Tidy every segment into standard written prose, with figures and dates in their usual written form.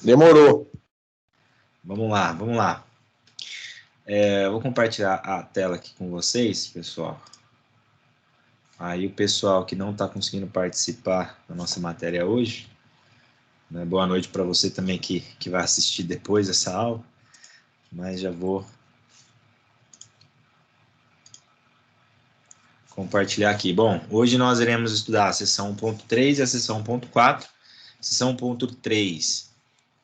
Demorou. Vamos lá, vamos lá. Eu vou compartilhar a tela aqui com vocês, pessoal. Aí o pessoal que não está conseguindo participar da nossa matéria hoje, né, boa noite para você também que vai assistir depois dessa aula, mas já vou compartilhar aqui. Bom, hoje nós iremos estudar a seção 1.3 e a seção 1.4. Seção 1.3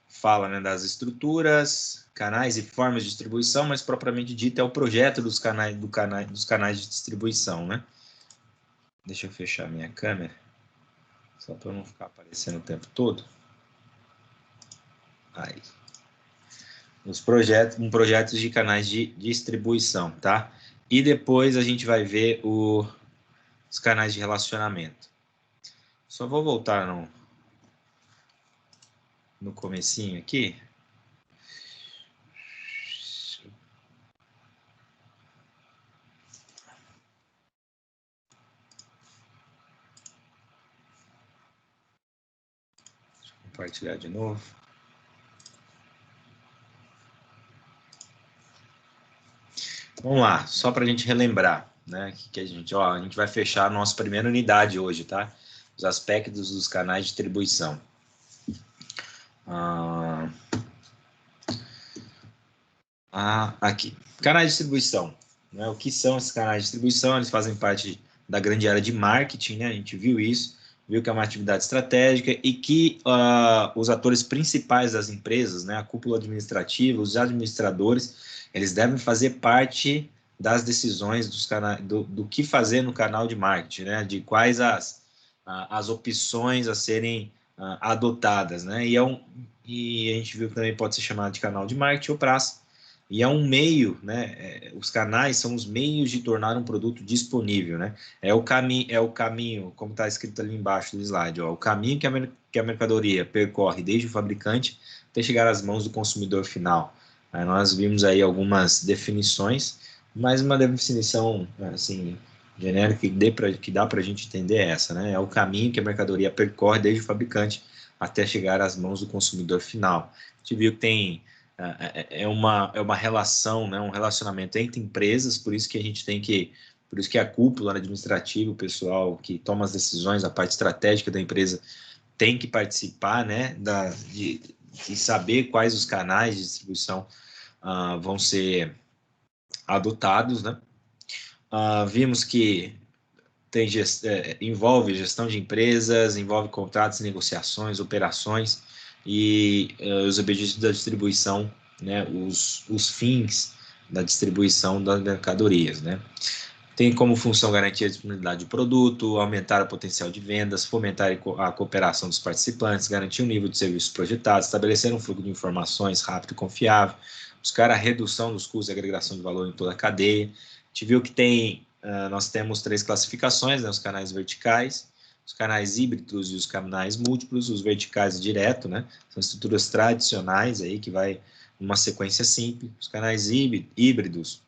fala, né, das estruturas, canais e formas de distribuição, mas propriamente dito é o projeto dos canais, dos canais de distribuição, né? Deixa eu fechar minha câmera, só para não ficar aparecendo o tempo todo. Aí. Projetos de canais de distribuição, tá? E depois a gente vai ver os canais de relacionamento. Só vou voltar no comecinho aqui. Deixa eu compartilhar de novo. Vamos lá, só para a gente relembrar, né? Que a gente vai fechar a nossa primeira unidade hoje, tá? Os aspectos dos canais de distribuição. Aqui, canais de distribuição. Né? O que são esses canais de distribuição? Eles fazem parte da grande área de marketing, né? A gente viu isso, viu que é uma atividade estratégica e que os atores principais das empresas, né? A cúpula administrativa, os administradores, eles devem fazer parte das decisões dos canais, do que fazer no canal de marketing, né? De quais as opções a serem adotadas, né? E a gente viu que também pode ser chamado de canal de marketing ou praça. E é um meio, né? Os canais são os meios de tornar um produto disponível, né? É o caminho, como está escrito ali embaixo do slide, ó, o caminho que a mercadoria percorre desde o fabricante até chegar às mãos do consumidor final. Aí nós vimos aí algumas definições, mas uma definição assim genérica que dá para a gente entender é essa, né? É o caminho que a mercadoria percorre desde o fabricante até chegar às mãos do consumidor final. A gente viu que tem uma relação, né, um relacionamento entre empresas, por isso que a cúpula administrativa, o pessoal que toma as decisões, a parte estratégica da empresa tem que participar, né, de saber quais os canais de distribuição vão ser adotados, né. Vimos que envolve gestão de empresas, envolve contratos, negociações, operações e os objetivos da distribuição, né, os fins da distribuição das mercadorias, né. Tem como função garantir a disponibilidade de produto, aumentar o potencial de vendas, fomentar a cooperação dos participantes, garantir o nível de serviços projetados, estabelecer um fluxo de informações rápido e confiável, buscar a redução dos custos e agregação de valor em toda a cadeia. A gente viu que nós temos 3 classificações, né, os canais verticais, os canais híbridos e os canais múltiplos. Os verticais direto, né, são estruturas tradicionais aí que vai numa sequência simples. Os canais híbridos,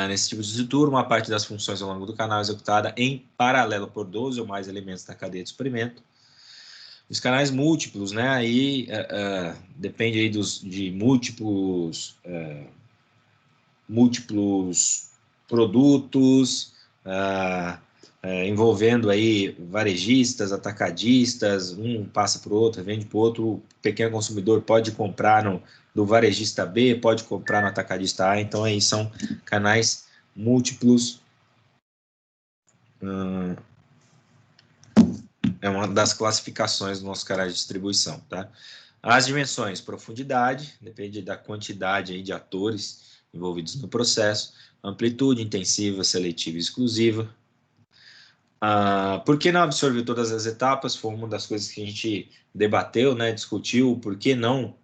nesse tipo de estrutura, uma parte das funções ao longo do canal é executada em paralelo por 12 ou mais elementos da cadeia de suprimento. Os canais múltiplos, né, aí depende aí de múltiplos produtos, envolvendo aí varejistas, atacadistas, um passa para o outro, vende para o outro. O pequeno consumidor pode comprar do varejista B, pode comprar no atacadista A, então aí são canais múltiplos. É uma das classificações do nosso canal de distribuição, tá? As dimensões: profundidade, depende da quantidade aí de atores envolvidos no processo, amplitude, intensiva, seletiva e exclusiva. Por que não absorver todas as etapas? Foi uma das coisas que a gente debateu, né, discutiu. Por que não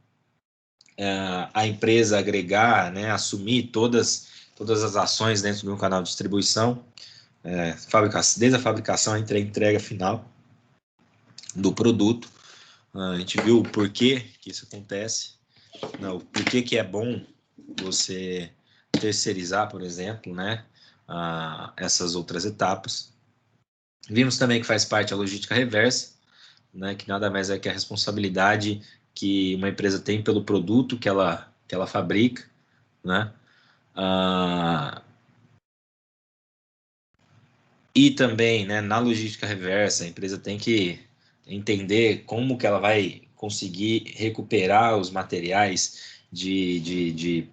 a empresa agregar, né, assumir todas as ações dentro de um canal de distribuição, desde a fabricação até a entrega final do produto. A gente viu o porquê que isso acontece, o porquê que é bom você terceirizar, por exemplo, né, essas outras etapas. Vimos também que faz parte a logística reversa, né, que nada mais é que a responsabilidade que uma empresa tem pelo produto que ela fabrica, né? E também, né, na logística reversa, a empresa tem que entender como que ela vai conseguir recuperar os materiais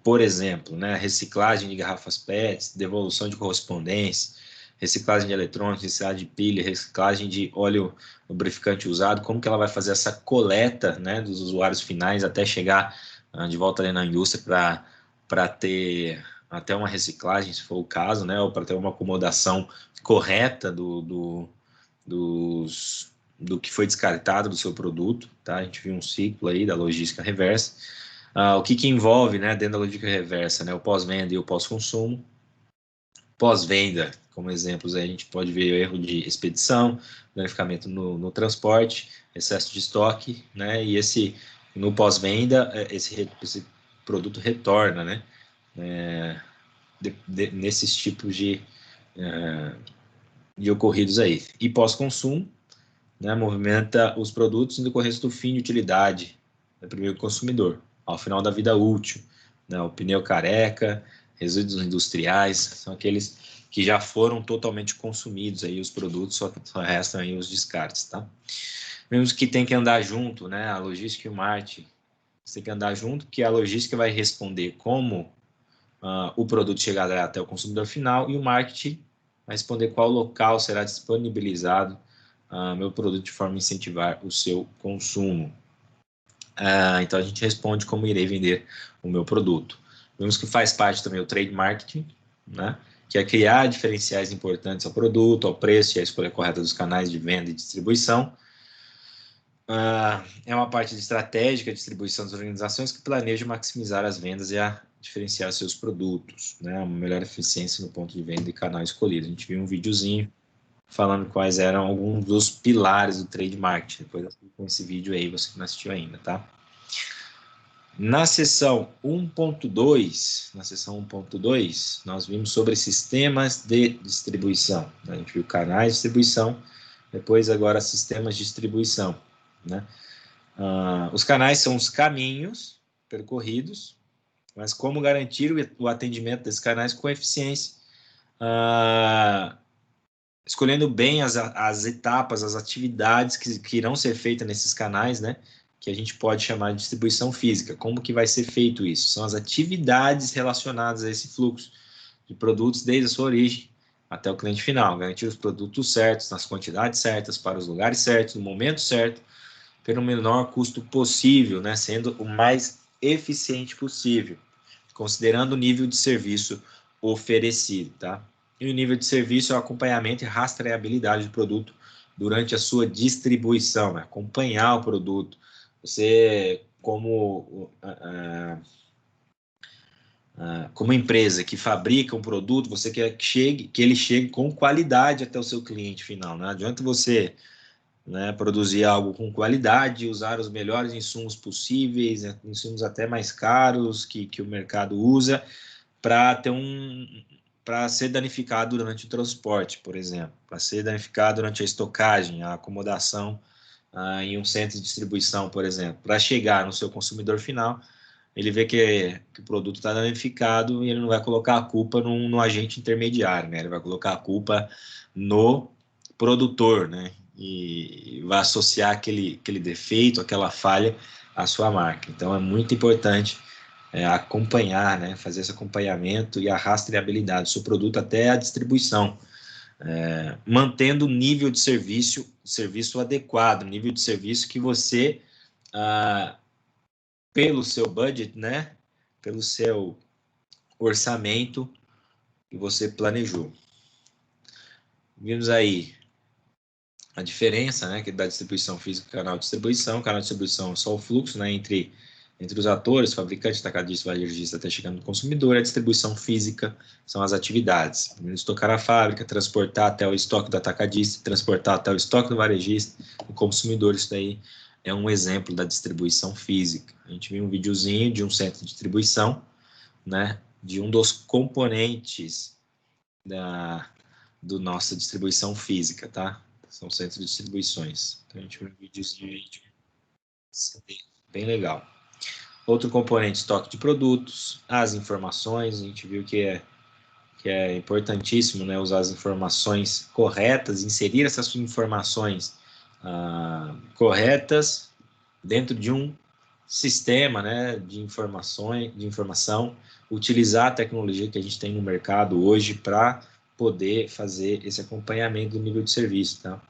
por exemplo, né, reciclagem de garrafas PETs, devolução de correspondência, reciclagem de eletrônicos, reciclagem de pilha, reciclagem de óleo lubrificante usado, como que ela vai fazer essa coleta, né, dos usuários finais até chegar de volta ali na indústria para ter até uma reciclagem, se for o caso, né, ou para ter uma acomodação correta do que foi descartado do seu produto, tá? A gente viu um ciclo aí da logística reversa. O que envolve, né, dentro da logística reversa, né, o pós-venda e o pós-consumo. Pós-venda, como exemplos, aí a gente pode ver o erro de expedição, danificamento no transporte, excesso de estoque, né, e no pós-venda, esse produto retorna, né, nesses tipos de ocorridos aí. E pós-consumo, né, movimenta os produtos no decorrência do fim de utilidade, né, primeiro consumidor, ao final da vida útil, né, o pneu careca, resíduos industriais, são aqueles que já foram totalmente consumidos, aí os produtos só restam aí os descartes, tá? Vemos que tem que andar junto, né, a logística e o marketing, você tem que andar junto, que a logística vai responder como o produto chegará até o consumidor final e o marketing vai responder qual local será disponibilizado meu produto de forma a incentivar o seu consumo. Então a gente responde como irei vender o meu produto. Vemos que faz parte também o trade marketing, né? Que é criar diferenciais importantes ao produto, ao preço e à escolha correta dos canais de venda e distribuição. É uma parte de estratégica de distribuição das organizações que planeja maximizar as vendas e a diferenciar seus produtos, né? Uma melhor eficiência no ponto de venda e canal escolhido. A gente viu um videozinho falando quais eram alguns dos pilares do trade marketing. Depois com esse vídeo aí, você que não assistiu ainda, tá? Na seção 1.2, nós vimos sobre sistemas de distribuição. A gente viu canais de distribuição, depois agora sistemas de distribuição, né? Os canais são os caminhos percorridos, mas como garantir o atendimento desses canais com eficiência, escolhendo bem as etapas, as atividades que irão ser feitas nesses canais, né? Que a gente pode chamar de distribuição física. Como que vai ser feito isso? São as atividades relacionadas a esse fluxo de produtos desde a sua origem até o cliente final. Garantir os produtos certos, nas quantidades certas, para os lugares certos, no momento certo, pelo menor custo possível, né? Sendo o mais eficiente possível, considerando o nível de serviço oferecido, tá? E o nível de serviço é o acompanhamento e rastreabilidade do produto durante a sua distribuição, né? Acompanhar o produto. Você, como empresa que fabrica um produto, você quer que ele chegue com qualidade até o seu cliente final. Não adianta você, né, produzir algo com qualidade, usar os melhores insumos possíveis, né, insumos até mais caros que o mercado usa, para ser danificado durante o transporte, por exemplo, para ser danificado durante a estocagem, a acomodação em um centro de distribuição, por exemplo, para chegar no seu consumidor final, ele vê que o produto está danificado e ele não vai colocar a culpa no agente intermediário, né? Ele vai colocar a culpa no produtor, né? E vai associar aquele defeito, aquela falha à sua marca. Então, é muito importante acompanhar, né? Fazer esse acompanhamento e a rastreabilidade do seu produto até a distribuição, mantendo o nível de serviço adequado, nível de serviço que você, pelo seu budget, né? Pelo seu orçamento que você planejou. Vimos aí a diferença, né, que da distribuição física e canal de distribuição. O canal de distribuição é só o fluxo, né, entre os atores, fabricante, atacadista, varejista, até chegando no consumidor. A distribuição física são as atividades. Primeiro, estocar a fábrica, transportar até o estoque do atacadista, transportar até o estoque do varejista, o consumidor. Isso daí é um exemplo da distribuição física. A gente viu um videozinho de um centro de distribuição, né, de um dos componentes do nossa distribuição física, tá? São centros de distribuições. Então, a gente viu um videozinho aí de CD. bem legal. Outro componente, estoque de produtos, as informações, a gente viu que é importantíssimo, né, usar as informações corretas, inserir essas informações corretas dentro de um sistema, né, de informação, utilizar a tecnologia que a gente tem no mercado hoje para poder fazer esse acompanhamento do nível de serviço, tá?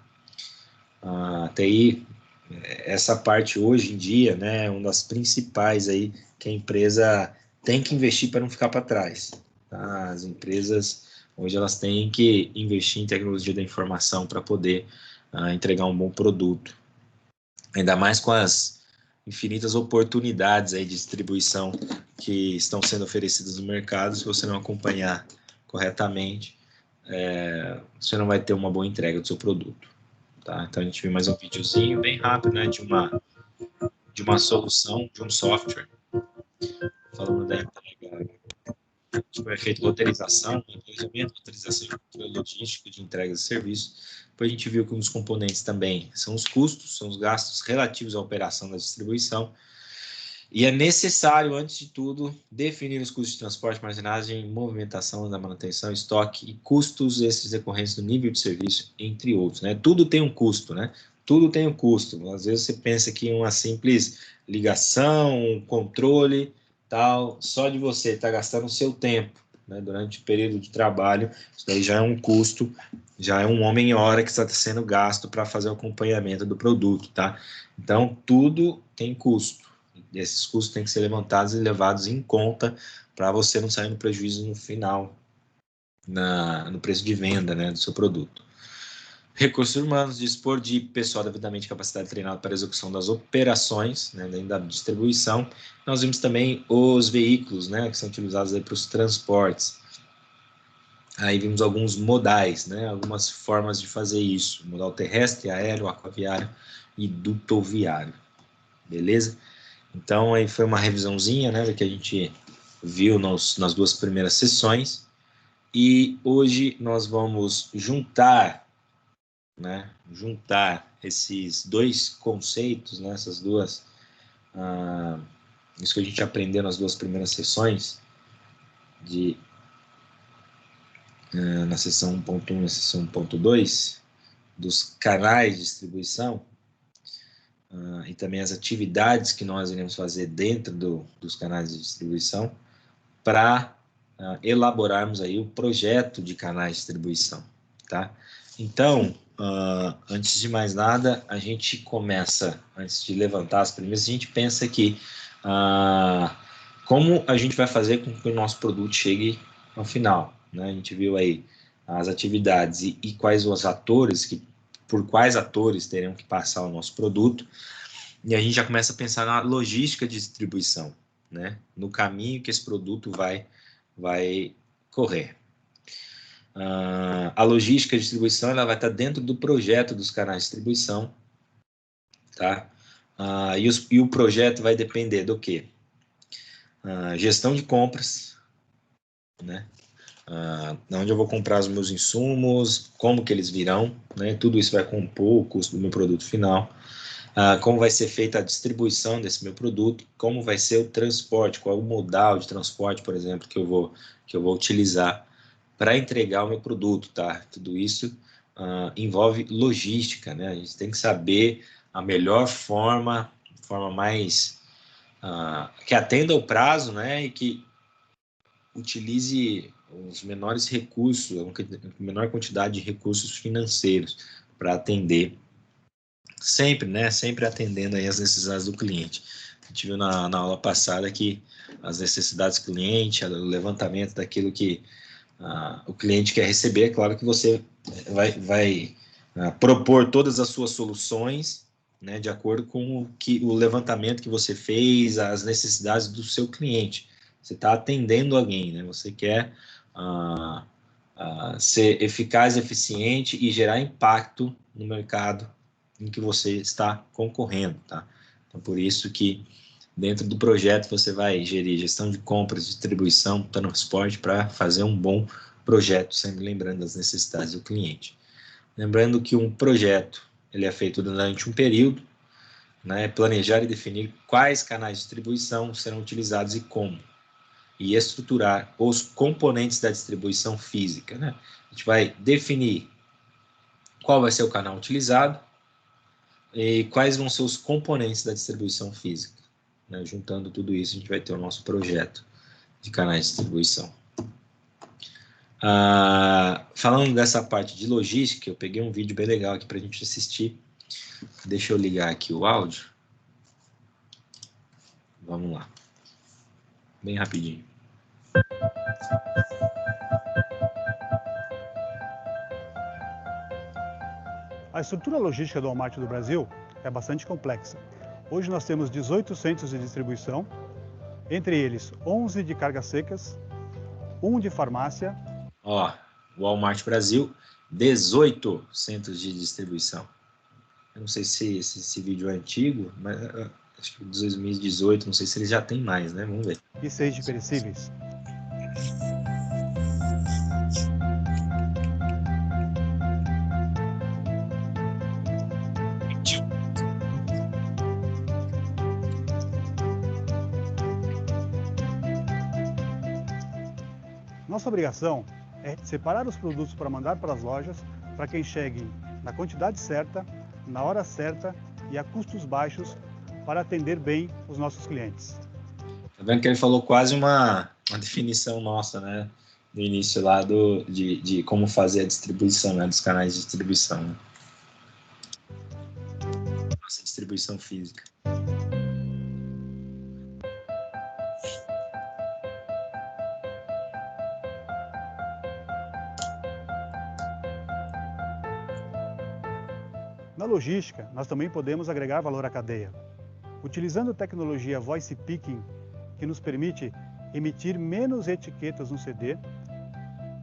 Até aí, essa parte hoje em dia, né, é uma das principais aí que a empresa tem que investir para não ficar para trás, tá? As empresas hoje elas têm que investir em tecnologia da informação para poder entregar um bom produto, ainda mais com as infinitas oportunidades aí de distribuição que estão sendo oferecidas no mercado. Se você não acompanhar corretamente, você não vai ter uma boa entrega do seu produto, tá? Então a gente viu mais um videozinho bem rápido, né, de uma solução, de um software, falando da entrega, tipo, é feito roteirização, planejamento, roteirização e logística de entrega de serviço. Depois a gente viu que um dos componentes também são os custos, são os gastos relativos à operação da distribuição. E é necessário, antes de tudo, definir os custos de transporte, armazenagem, movimentação da manutenção, estoque e custos esses decorrentes do nível de serviço, entre outros, né? Tudo tem um custo, né? Tudo tem um custo. Às vezes você pensa que uma simples ligação, um controle, tal, só de você estar gastando o seu tempo, né, durante o período de trabalho, isso daí já é um custo, já é um homem hora que está sendo gasto para fazer o acompanhamento do produto, tá? Então, tudo tem custo. E esses custos têm que ser levantados e levados em conta para você não sair no prejuízo no final, no preço de venda, né, do seu produto. Recursos humanos, dispor de pessoal devidamente capacitado e treinado para a execução das operações, né, da distribuição. Nós vimos também os veículos, né, que são utilizados para os transportes. Aí vimos alguns modais, né, algumas formas de fazer isso: modal terrestre, aéreo, aquaviário e dutoviário. Beleza? Então, aí foi uma revisãozinha, né, do que a gente viu nas duas primeiras sessões. E hoje nós vamos juntar esses dois conceitos, né, essas duas, isso que a gente aprendeu nas duas primeiras sessões, na sessão 1.1 e na sessão 1.2, dos canais de distribuição, e também as atividades que nós iremos fazer dentro dos canais de distribuição, para elaborarmos aí o projeto de canais de distribuição, tá? Então, antes de mais nada, a gente começa, antes de levantar as premissas, a gente pensa que como a gente vai fazer com que o nosso produto chegue ao final, né? A gente viu aí as atividades e quais os atores, por quais atores terão que passar o nosso produto, e a gente já começa a pensar na logística de distribuição, né? No caminho que esse produto vai correr. A logística de distribuição ela vai estar dentro do projeto dos canais de distribuição, tá? E o projeto vai depender do quê? Gestão de compras, né? Onde eu vou comprar os meus insumos, como que eles virão, né? Tudo isso vai compor o custo do meu produto final. Como vai ser feita a distribuição desse meu produto, como vai ser o transporte, qual é o modal de transporte, por exemplo, que eu vou utilizar para entregar o meu produto, tá? Tudo isso envolve logística, né? A gente tem que saber a melhor forma mais que atenda ao prazo, né? E que utilize os menores recursos, a menor quantidade de recursos financeiros para atender sempre, né? Sempre atendendo aí as necessidades do cliente. A gente viu na aula passada que as necessidades do cliente, o levantamento daquilo que o cliente quer receber, é claro que você vai propor todas as suas soluções, né, de acordo com o levantamento que você fez, as necessidades do seu cliente. Você está atendendo alguém, né? Você quer ser eficaz, eficiente e gerar impacto no mercado em que você está concorrendo, tá? Então, por isso que dentro do projeto você vai gerir gestão de compras, distribuição, transporte para fazer um bom projeto, sempre lembrando das necessidades do cliente. Lembrando que um projeto ele é feito durante um período, né, planejar e definir quais canais de distribuição serão utilizados e como, e estruturar os componentes da distribuição física, né? A gente vai definir qual vai ser o canal utilizado e quais vão ser os componentes da distribuição física, né? Juntando tudo isso, a gente vai ter o nosso projeto de canais de distribuição. Falando dessa parte de logística, eu peguei um vídeo bem legal aqui para a gente assistir. Deixa eu ligar aqui o áudio. Vamos lá. Bem rapidinho. A estrutura logística do Walmart do Brasil é bastante complexa. Hoje nós temos 18 centros de distribuição, entre eles 11 de cargas secas, 1 de farmácia. Ó, Walmart Brasil, 18 centros de distribuição. Eu não sei se esse vídeo é antigo, mas acho que de 2018, não sei se ele já tem mais, né? Vamos ver. E 6 de perecíveis. Nossa obrigação é separar os produtos para mandar para as lojas, para que cheguem na quantidade certa, na hora certa e a custos baixos para atender bem os nossos clientes. Tá vendo que ele falou quase uma definição nossa, né? No início lá de como fazer a distribuição, né? Dos canais de distribuição. Né? Nossa distribuição física. Na logística, nós também podemos agregar valor à cadeia. Utilizando a tecnologia Voice Picking, que nos permite emitir menos etiquetas no CD,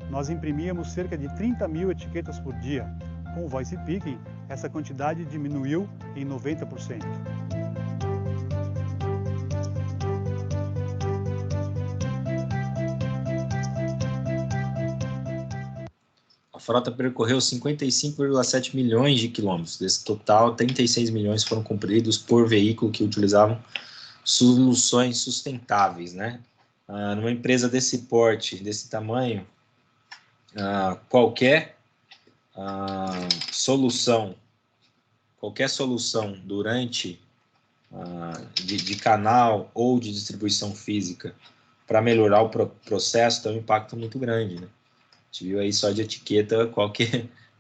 nós imprimíamos cerca de 30 mil etiquetas por dia. Com o Voice Picking, essa quantidade diminuiu em 90%. A frota percorreu 55,7 milhões de quilômetros. Desse total, 36 milhões foram cumpridos por veículo que utilizavam soluções sustentáveis, né? Numa empresa desse porte, desse tamanho, qualquer solução durante de canal ou de distribuição física para melhorar o processo tem um impacto muito grande, né? A gente viu aí só de etiqueta,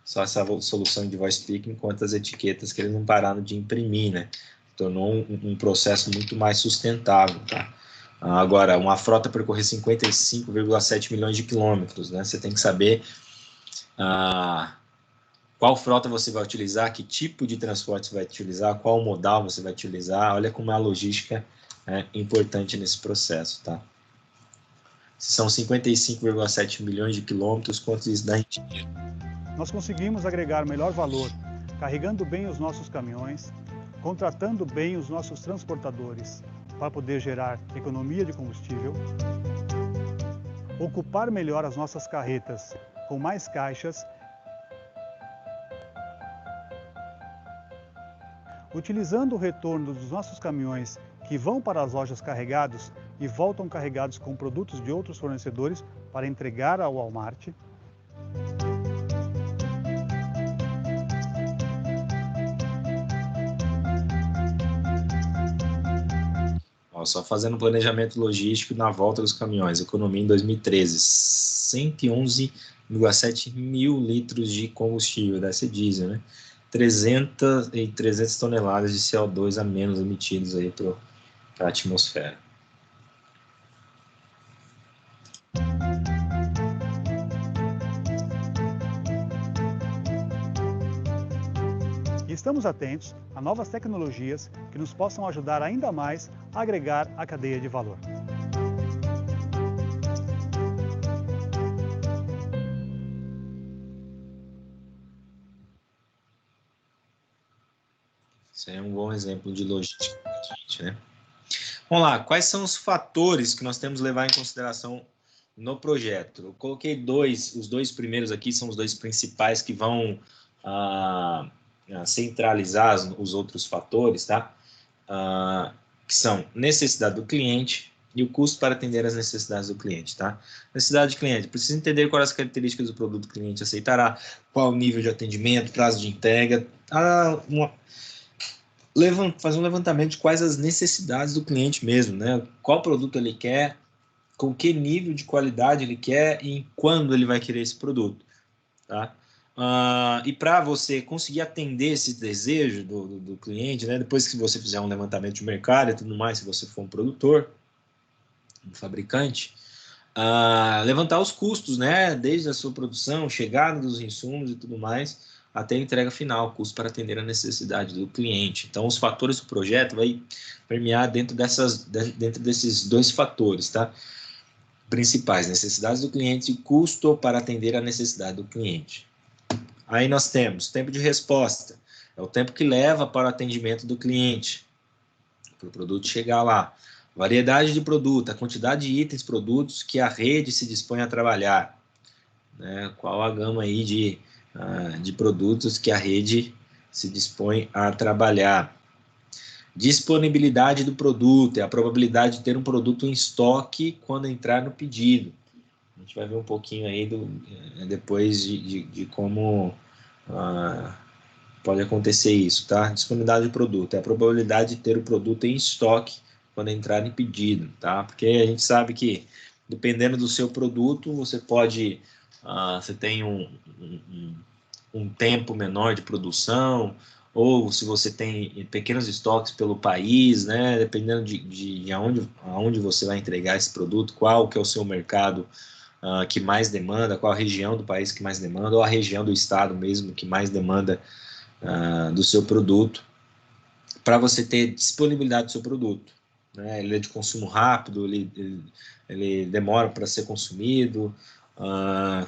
só essa solução de voice picking, quantas etiquetas que eles não pararam de imprimir, né? Tornou um processo muito mais sustentável, tá? Agora, uma frota percorrer 55,7 milhões de quilômetros, né? Você tem que saber qual frota você vai utilizar, que tipo de transporte você vai utilizar, qual modal você vai utilizar. Olha como a logística é importante nesse processo, tá? Se são 55,7 milhões de quilômetros, quanto isso dá em dinheiro? Nós conseguimos agregar melhor valor, carregando bem os nossos caminhões, contratando bem os nossos transportadores, para poder gerar economia de combustível, ocupar melhor as nossas carretas com mais caixas, utilizando o retorno dos nossos caminhões que vão para as lojas carregados e voltam carregados com produtos de outros fornecedores para entregar ao Walmart. Só fazendo planejamento logístico na volta dos caminhões, economia em 2013, 111,7 mil litros de combustível, deve ser diesel, né? 300 toneladas de CO2 a menos emitidos aí para a atmosfera. E estamos atentos a novas tecnologias que nos possam ajudar ainda mais a agregar a cadeia de valor. Isso é um bom exemplo de logística, né? Vamos lá, quais são os fatores que nós temos que levar em consideração no projeto? Eu coloquei os dois primeiros aqui são os dois principais que vão centralizar os outros fatores, tá? que são necessidade do cliente e o custo para atender às necessidades do cliente, tá? Necessidade do cliente, precisa entender quais as características do produto que o cliente aceitará, qual o nível de atendimento, prazo de entrega, fazer um levantamento de quais as necessidades do cliente mesmo, né? Qual produto ele quer, com que nível de qualidade ele quer e quando ele vai querer esse produto, tá? E para você conseguir atender esse desejo do cliente, né? Depois que você fizer um levantamento de mercado e tudo mais, se você for um produtor, um fabricante, levantar os custos, né? Desde a sua produção, chegada dos insumos e tudo mais, até a entrega final, custo para atender a necessidade do cliente. Então, os fatores do projeto vai permear dentro desses dois fatores, tá? Principais, necessidades do cliente e custo para atender a necessidade do cliente. Aí nós temos tempo de resposta, é o tempo que leva para o atendimento do cliente, para o produto chegar lá. Variedade de produto, a quantidade de itens, produtos que a rede se dispõe a trabalhar, né? Qual a gama aí de produtos que a rede se dispõe a trabalhar. Disponibilidade do produto, é a probabilidade de ter um produto em estoque quando entrar no pedido. A gente vai ver um pouquinho aí depois de como pode acontecer isso, tá? Disponibilidade do produto, é a probabilidade de ter o produto em estoque quando entrar em pedido, tá? Porque a gente sabe que, dependendo do seu produto, você pode, você tem um tempo menor de produção, ou se você tem pequenos estoques pelo país, né? Dependendo de aonde você vai entregar esse produto, qual que é o seu mercado que mais demanda, qual a região do país que mais demanda, ou a região do estado mesmo que mais demanda do seu produto, para você ter disponibilidade do seu produto, né? Ele é de consumo rápido, ele demora para ser consumido,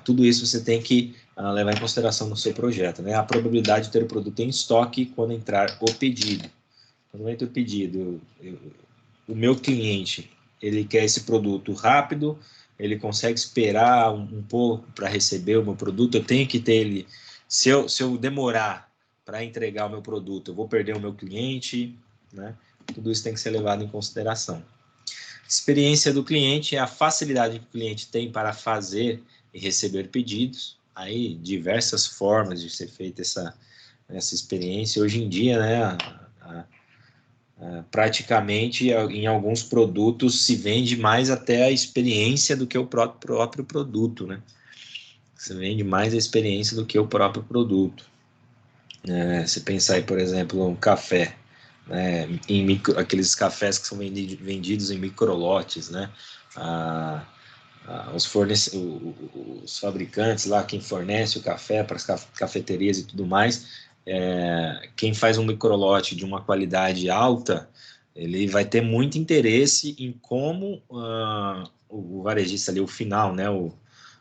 tudo isso você tem que levar em consideração no seu projeto, né? A probabilidade de ter o produto em estoque quando entrar o pedido. Quando entra o pedido, o meu cliente, ele quer esse produto rápido, ele consegue esperar um pouco para receber o meu produto, eu tenho que ter ele, se eu demorar para entregar o meu produto, eu vou perder o meu cliente, né? Tudo isso tem que ser levado em consideração. Experiência do cliente é a facilidade que o cliente tem para fazer e receber pedidos. Aí, diversas formas de ser feita essa experiência. Hoje em dia, né, praticamente, em alguns produtos, se vende mais até a experiência do que o próprio produto, né? Se vende mais a experiência do que o próprio produto. Se pensar aí, por exemplo, um café, né, aqueles cafés que são vendidos em microlotes, né? Os fabricantes lá, quem fornece o café para as cafeterias e tudo mais, quem faz um microlote de uma qualidade alta, ele vai ter muito interesse em como o varejista ali, o final, né,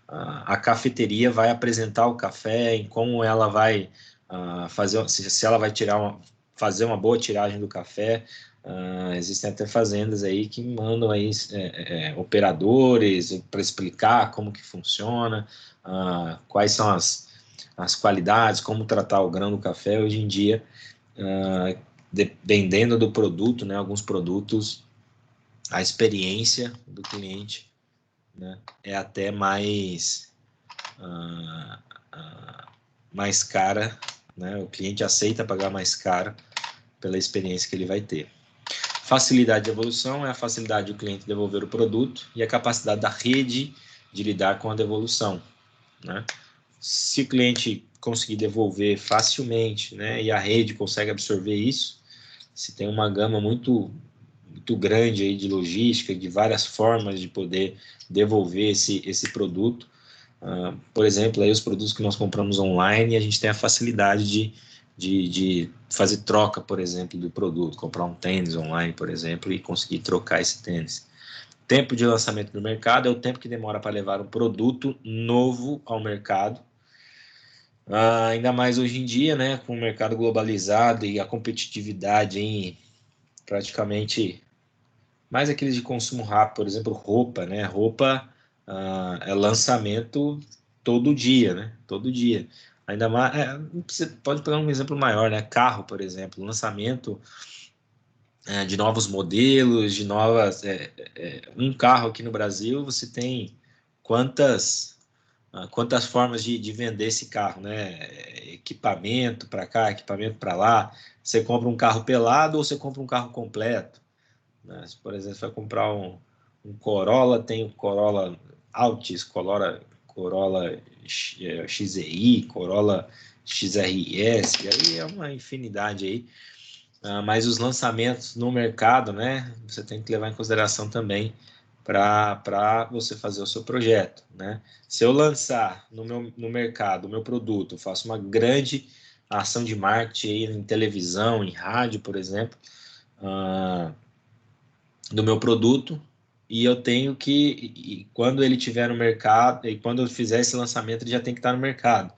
a cafeteria vai apresentar o café, em como ela vai fazer, se ela vai fazer uma boa tiragem do café. Existem até fazendas aí que mandam aí operadores para explicar como que funciona, quais são as qualidades, como tratar o grão do café. Hoje em dia, dependendo do produto, né, alguns produtos, a experiência do cliente, né, é até mais cara, né, o cliente aceita pagar mais caro pela experiência que ele vai ter. Facilidade de evolução é a facilidade do cliente devolver o produto e a capacidade da rede de lidar com a devolução, né? Se o cliente conseguir devolver facilmente, né, e a rede consegue absorver isso, se tem uma gama muito grande aí de logística, de várias formas de poder devolver esse produto. Por exemplo, aí os produtos que nós compramos online, a gente tem a facilidade de fazer troca, por exemplo, do produto, comprar um tênis online, por exemplo, e conseguir trocar esse tênis. Tempo de lançamento no mercado é o tempo que demora para levar um produto novo ao mercado. Ainda mais hoje em dia, né, com o mercado globalizado e a competitividade em praticamente mais aqueles de consumo rápido, por exemplo, roupa, né? Roupa é lançamento todo dia, né? Todo dia. Ainda mais, você pode pegar um exemplo maior, né? Carro, por exemplo, lançamento de novos modelos, de novas... um carro aqui no Brasil, você tem quantas formas de vender esse carro, né? Equipamento para cá, equipamento para lá. Você compra um carro pelado ou você compra um carro completo, né? Se, por exemplo, você vai comprar um Corolla, tem o Corolla Altis, Corolla XEI, Corolla XRS, e aí é uma infinidade aí. Mas os lançamentos no mercado, né, você tem que levar em consideração também para você fazer o seu projeto, né? Se eu lançar no mercado o meu produto, eu faço uma grande ação de marketing aí em televisão, em rádio, por exemplo, do meu produto, e eu tenho que, quando ele estiver no mercado, e quando eu fizer esse lançamento, ele já tem que estar no mercado.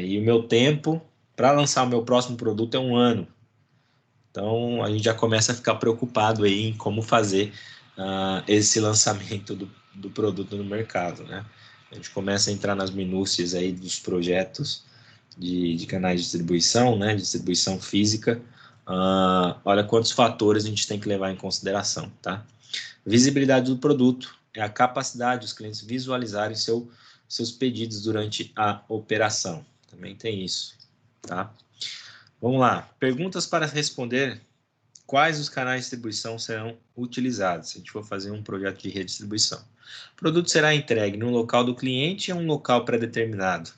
E o meu tempo para lançar o meu próximo produto é 1 ano. Então, a gente já começa a ficar preocupado aí em como fazer esse lançamento do produto no mercado, né? A gente começa a entrar nas minúcias aí dos projetos de canais de distribuição, né? Distribuição física. Olha quantos fatores a gente tem que levar em consideração, tá? Visibilidade do produto é a capacidade dos clientes visualizarem seus pedidos durante a operação. Também tem isso, tá? Vamos lá. Perguntas para responder. Quais os canais de distribuição serão utilizados se a gente for fazer um projeto de redistribuição? O produto será entregue no local do cliente ou um local pré-determinado?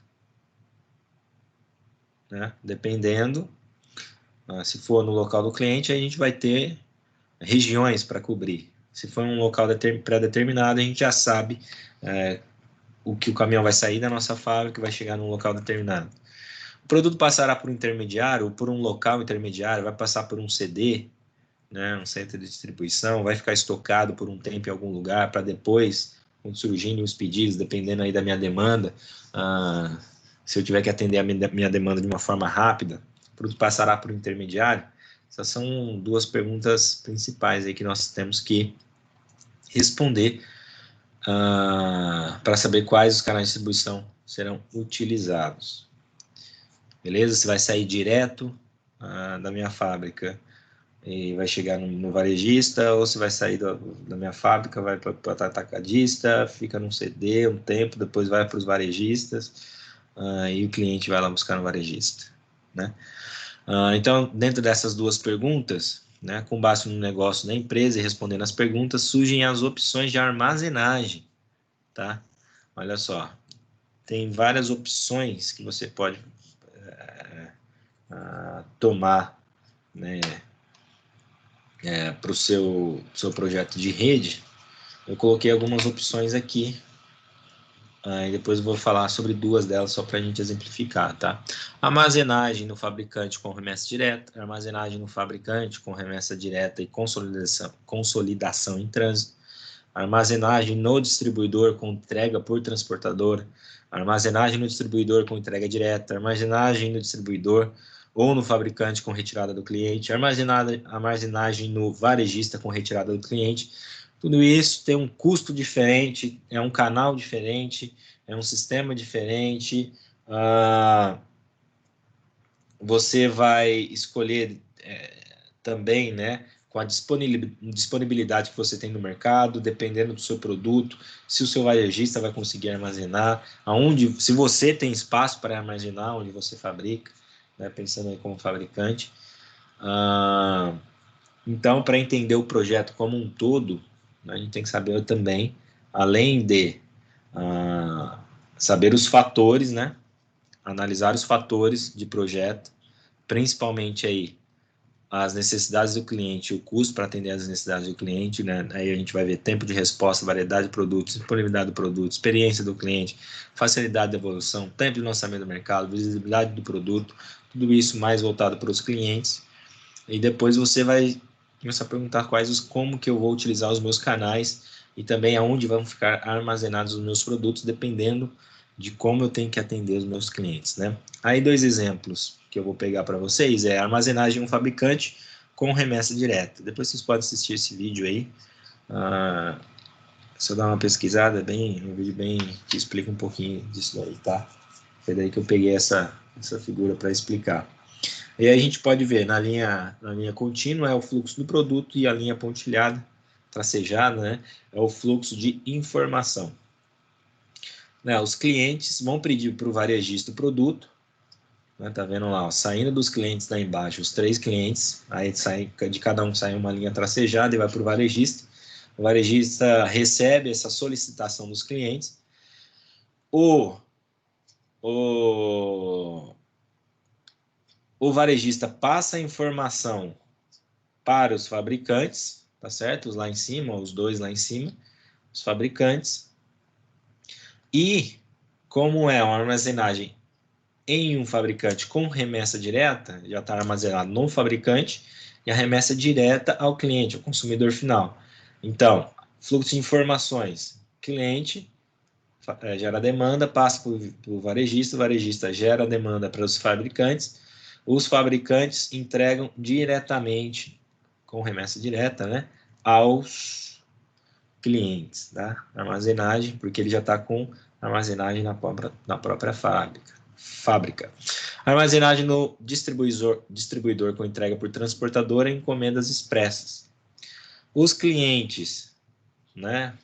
Né? Dependendo, se for no local do cliente, a gente vai ter regiões para cobrir. Se for um local pré-determinado, a gente já sabe o que o caminhão vai sair da nossa fábrica e vai chegar num local determinado. O produto passará por um intermediário ou por um local intermediário, vai passar por um CD, né, um centro de distribuição, vai ficar estocado por um tempo em algum lugar para depois, quando surgirem os pedidos, dependendo aí da minha demanda, se eu tiver que atender a minha demanda de uma forma rápida, o produto passará por um intermediário? Essas são 2 perguntas principais aí que nós temos que responder para saber quais os canais de distribuição serão utilizados. Beleza? Se vai sair direto da minha fábrica e vai chegar no varejista, ou se vai sair da minha fábrica, vai para o atacadista, fica num CD um tempo, depois vai para os varejistas, e o cliente vai lá buscar no varejista, né? Então, dentro dessas 2 perguntas, né, com base no negócio da empresa e respondendo as perguntas, surgem as opções de armazenagem, tá? Olha só, tem várias opções que você pode tomar, né, para o seu projeto de rede. Eu coloquei algumas opções aqui, e depois eu vou falar sobre 2 delas só para a gente exemplificar, tá? Armazenagem no fabricante com remessa direta, armazenagem no fabricante com remessa direta e consolidação em trânsito, armazenagem no distribuidor com entrega por transportador, armazenagem no distribuidor com entrega direta, armazenagem no distribuidor ou no fabricante com retirada do cliente, armazenagem no varejista com retirada do cliente. Tudo isso tem um custo diferente, é um canal diferente, é um sistema diferente. Você vai escolher também, né, com a disponibilidade que você tem no mercado, dependendo do seu produto, se o seu varejista vai conseguir armazenar, se você tem espaço para armazenar onde você fabrica, né, pensando aí como fabricante. Então, para entender o projeto como um todo, a gente tem que saber também, além de saber os fatores, né, analisar os fatores de projeto, principalmente aí as necessidades do cliente, o custo para atender as necessidades do cliente, né? Aí a gente vai ver tempo de resposta, variedade de produtos, disponibilidade do produto, experiência do cliente, facilidade de evolução, tempo de lançamento do mercado, visibilidade do produto, tudo isso mais voltado para os clientes. E depois você vai começar a perguntar como que eu vou utilizar os meus canais e também aonde vão ficar armazenados os meus produtos, dependendo de como eu tenho que atender os meus clientes, né? Aí 2 exemplos que eu vou pegar para vocês é armazenagem em um fabricante com remessa direta. Depois vocês podem assistir esse vídeo aí. Se eu dar uma pesquisada, um vídeo bem que explica um pouquinho disso daí, tá? Foi daí que eu peguei essa figura para explicar. E aí a gente pode ver na linha contínua é o fluxo do produto e a linha pontilhada, tracejada, né, é o fluxo de informação. Né, os clientes vão pedir para o varejista o produto, né, tá vendo lá, ó, saindo dos clientes lá embaixo, os 3 clientes, aí sai, de cada um sai uma linha tracejada e vai para o varejista. O varejista recebe essa solicitação dos clientes. O varejista passa a informação para os fabricantes, tá certo? Os lá em cima, os 2 lá em cima, os fabricantes. E como é uma armazenagem em um fabricante com remessa direta, já está armazenado no fabricante e a remessa direta ao cliente, ao consumidor final. Então, fluxo de informações, cliente gera demanda, passa para o varejista gera demanda para os fabricantes entregam diretamente, com remessa direta, né, aos clientes, tá? Armazenagem, porque ele já está com armazenagem na própria fábrica. Armazenagem no distribuidor com entrega por transportadora e encomendas expressas. Os clientes, né,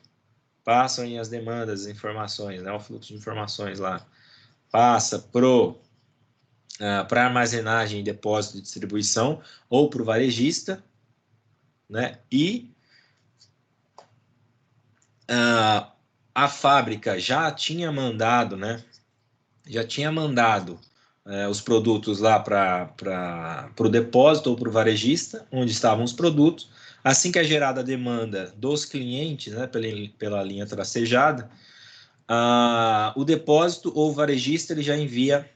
passam as demandas, as informações, né, o fluxo de informações lá, passa para armazenagem e depósito de distribuição ou para o varejista, né, e a fábrica já tinha mandado, né, os produtos lá para o depósito ou para o varejista, onde estavam os produtos. Assim que é gerada a demanda dos clientes, né, pela linha tracejada, o depósito ou o varejista ele já envia,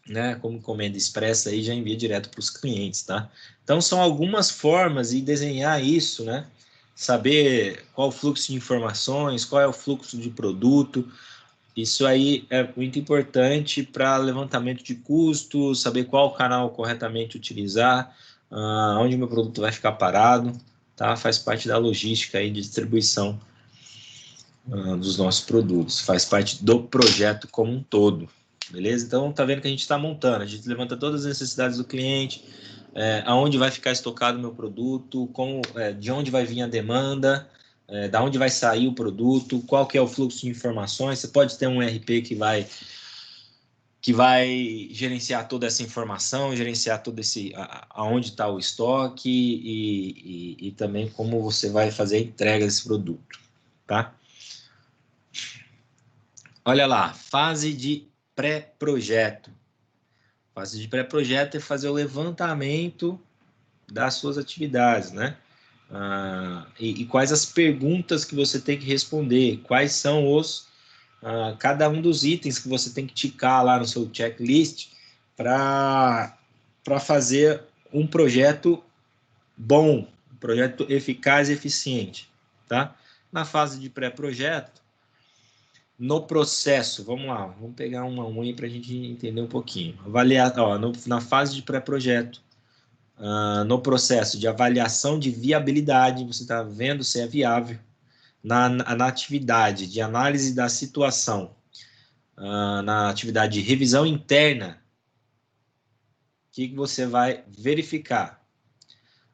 né, como encomenda expressa, aí já envia direto para os clientes, tá? Então são algumas formas de desenhar isso, né? Saber qual o fluxo de informações, qual é o fluxo de produto. Isso aí é muito importante para levantamento de custos, saber qual canal corretamente utilizar, onde meu produto vai ficar parado, tá? Faz parte da logística aí de distribuição dos nossos produtos, faz parte do projeto como um todo, beleza? Então, tá vendo que a gente está montando, a gente levanta todas as necessidades do cliente, aonde vai ficar estocado o meu produto, de onde vai vir a demanda, da onde vai sair o produto, qual que é o fluxo de informações. Você pode ter um ERP que vai gerenciar toda essa informação, gerenciar todo aonde está o estoque e também como você vai fazer a entrega desse produto, tá? Olha lá, fase de pré-projeto. Fase de pré-projeto é fazer o levantamento das suas atividades, né? E quais as perguntas que você tem que responder, quais são cada um dos itens que você tem que ticar lá no seu checklist para fazer um projeto bom, um projeto eficaz e eficiente, tá? Na fase de pré-projeto, no processo, vamos lá, vamos pegar uma unha para a gente entender um pouquinho. Avaliar, na fase de pré-projeto, no processo de avaliação de viabilidade, você está vendo se é viável. Na atividade de análise da situação, na atividade de revisão interna, o que você vai verificar?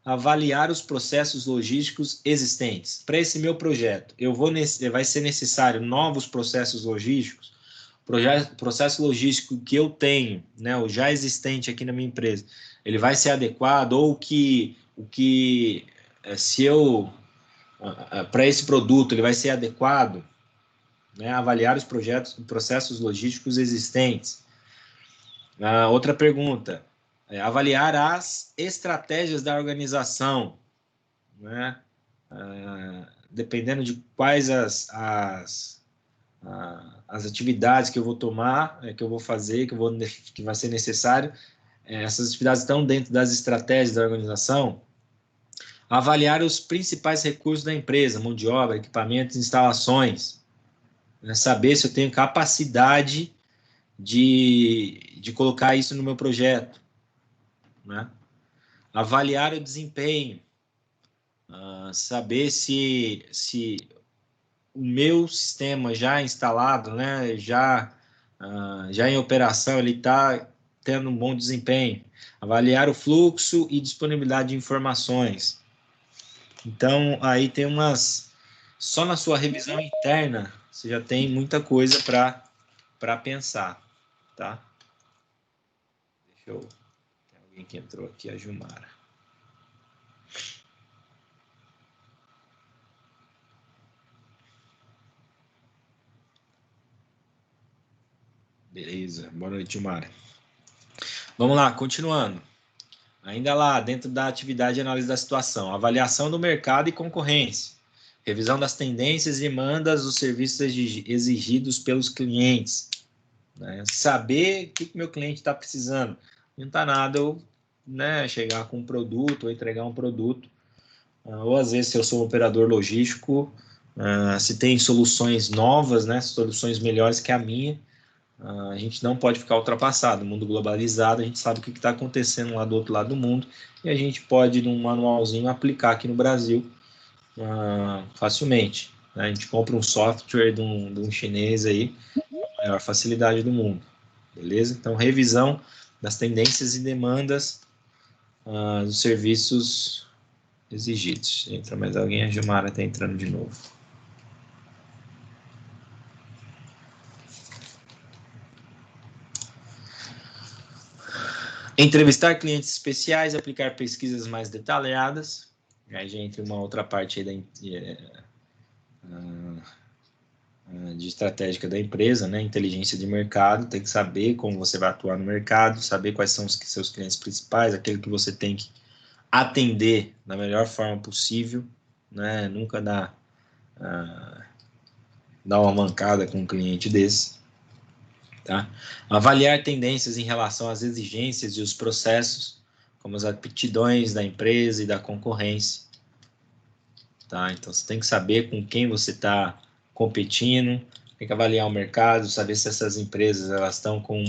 Avaliar os processos logísticos existentes. Para esse meu projeto, vai ser necessário novos processos logísticos. Processo logístico que eu tenho, né, o já existente aqui na minha empresa, ele vai ser adequado, ou se eu para esse produto ele vai ser adequado, né? Avaliar os processos logísticos existentes. Outra pergunta, avaliar as estratégias da organização, né? Dependendo de quais as atividades que eu vou tomar, que eu vou fazer, que vai ser necessário, essas atividades estão dentro das estratégias da organização. Avaliar os principais recursos da empresa, mão de obra, equipamentos, instalações, né? Saber se eu tenho capacidade de colocar isso no meu projeto, né? Avaliar o desempenho, saber se o meu sistema já instalado, né, já em operação, ele está tendo um bom desempenho. Avaliar o fluxo e disponibilidade de informações. Então, aí tem umas... Só na sua revisão interna, você já tem muita coisa para pensar, tá? Deixa eu... Tem alguém que entrou aqui, a Gilmara. Beleza, boa noite, Gilmara. Vamos lá, continuando. Ainda lá, dentro da atividade de análise da situação, avaliação do mercado e concorrência, revisão das tendências e demandas dos serviços exigidos pelos clientes, né? Saber o que meu cliente está precisando. Não está nada eu, né, chegar com um produto ou entregar um produto, ou às vezes se eu sou um operador logístico, se tem soluções novas, né, soluções melhores que a minha, a gente não pode ficar ultrapassado. No mundo globalizado, a gente sabe o que está acontecendo lá do outro lado do mundo e a gente pode, num manualzinho, aplicar aqui no Brasil facilmente, né? A gente compra um software de um chinês aí, a maior facilidade do mundo, beleza? Então, revisão das tendências e demandas dos serviços exigidos. Entra mais alguém, a Gilmara está entrando de novo. Entrevistar clientes especiais, aplicar pesquisas mais detalhadas. Aí já entra uma outra parte aí de estratégica da empresa, né? Inteligência de mercado, tem que saber como você vai atuar no mercado, saber quais são os seus clientes principais, aquele que você tem que atender da melhor forma possível, né? Nunca dar uma mancada com um cliente desse. Tá? Avaliar tendências em relação às exigências e os processos, como as aptidões da empresa e da concorrência. Tá? Então, você tem que saber com quem você está competindo, tem que avaliar o mercado, saber se essas empresas elas estão com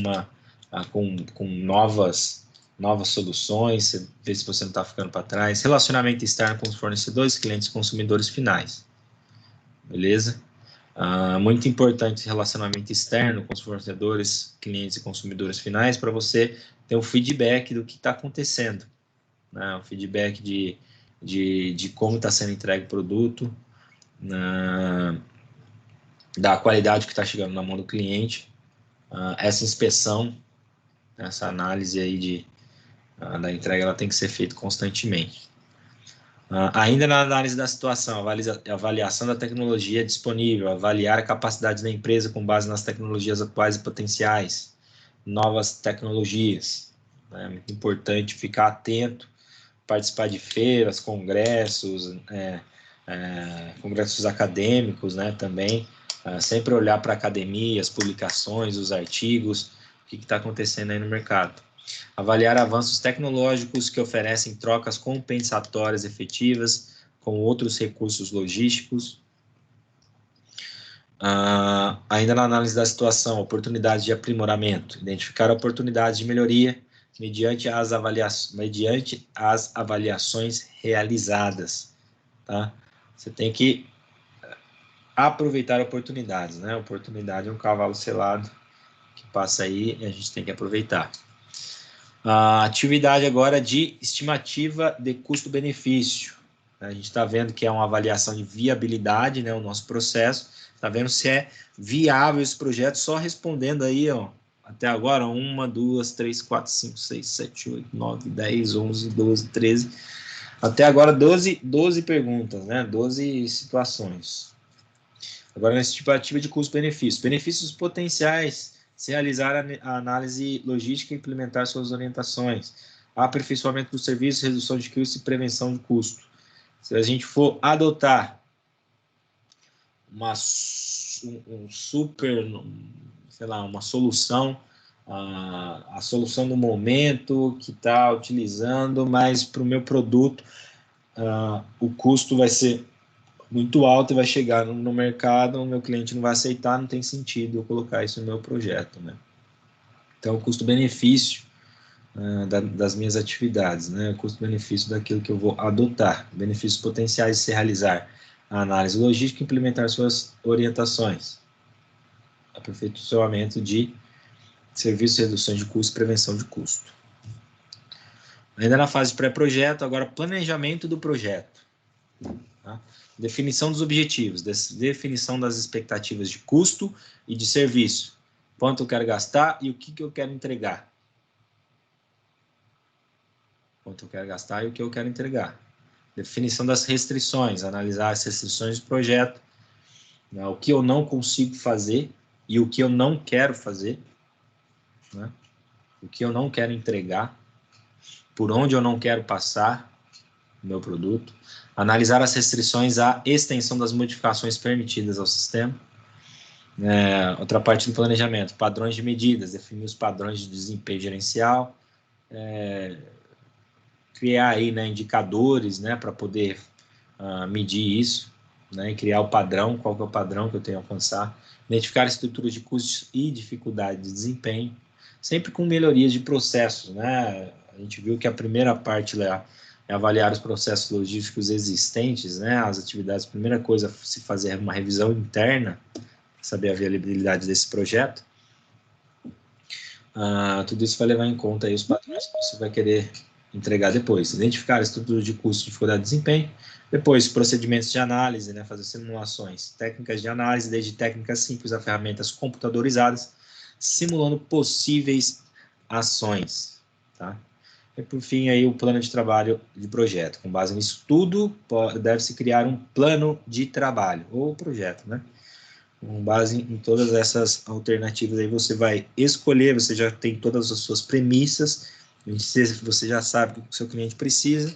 novas soluções, ver se você não está ficando para trás. Relacionamento externo com os fornecedores, clientes e consumidores finais. Beleza? Muito importante esse relacionamento externo com os fornecedores, clientes e consumidores finais para você ter um feedback do que está acontecendo, né? Um feedback de como está sendo entregue o produto, da qualidade que está chegando na mão do cliente, essa inspeção, essa análise aí da entrega, ela tem que ser feita constantemente. Ainda na análise da situação, avaliação da tecnologia disponível, avaliar a capacidade da empresa com base nas tecnologias atuais e potenciais, novas tecnologias. É muito importante ficar atento, participar de feiras, congressos, congressos acadêmicos, né, também, sempre olhar para a academia, as publicações, os artigos, o que está acontecendo aí no mercado. Avaliar avanços tecnológicos que oferecem trocas compensatórias efetivas com outros recursos logísticos. Ainda na análise da situação, oportunidades de aprimoramento. Identificar oportunidades de melhoria mediante as avaliações realizadas. Tá? Você tem que aproveitar oportunidades, né? Oportunidade é um cavalo selado que passa aí e a gente tem que aproveitar. A atividade agora de estimativa de custo-benefício. A gente está vendo que é uma avaliação de viabilidade, né, o nosso processo. Está vendo se é viável esse projeto, só respondendo aí, ó, até agora, 1, 2, 3, 4, 5, 6, 7, 8, 9, 10, 11, 12, 13. Até agora, 12 perguntas, né, 12 situações. Agora, na estimativa de custo-benefício. Benefícios potenciais. Se realizar a análise logística e implementar suas orientações. Aperfeiçoamento do serviço, redução de custo e prevenção de custo. Se a gente for adotar uma solução, a solução do momento que está utilizando, mas para o meu produto, o custo vai ser muito alto e vai chegar no mercado, o meu cliente não vai aceitar, não tem sentido eu colocar isso no meu projeto, né? Então, o custo-benefício das minhas atividades, né? O custo-benefício daquilo que eu vou adotar, benefícios potenciais de se realizar a análise logística e implementar suas orientações, aperfeiçoamento de serviços de redução de custo e prevenção de custo. Ainda na fase de pré-projeto, agora planejamento do projeto. Tá? Definição dos objetivos, definição das expectativas de custo e de serviço. Quanto eu quero gastar e o que eu quero entregar. Quanto eu quero gastar e o que eu quero entregar. Definição das restrições, analisar as restrições do projeto, né, o que eu não consigo fazer e o que eu não quero fazer, né, o que eu não quero entregar, por onde eu não quero passar o meu produto, analisar as restrições à extensão das modificações permitidas ao sistema. Outra parte do planejamento, padrões de medidas, definir os padrões de desempenho gerencial, criar aí, né, indicadores, né, para poder medir isso, né, e criar o padrão, qual que é o padrão que eu tenho a alcançar, identificar estruturas de custos e dificuldade de desempenho, sempre com melhorias de processos, né, a gente viu que a primeira parte lá é avaliar os processos logísticos existentes, né, as atividades, a primeira coisa é se fazer uma revisão interna, saber a viabilidade desse projeto, tudo isso vai levar em conta aí os padrões que você vai querer entregar depois. Identificar a estrutura de custo e dificuldade de desempenho. Depois, procedimentos de análise, né, fazer simulações. Técnicas de análise, desde técnicas simples a ferramentas computadorizadas, simulando possíveis ações. Tá? E, por fim, aí, o plano de trabalho de projeto. Com base nisso tudo, deve-se criar um plano de trabalho, ou projeto, né? Com base em todas essas alternativas, aí você vai escolher, você já tem todas as suas premissas, você já sabe o que o seu cliente precisa,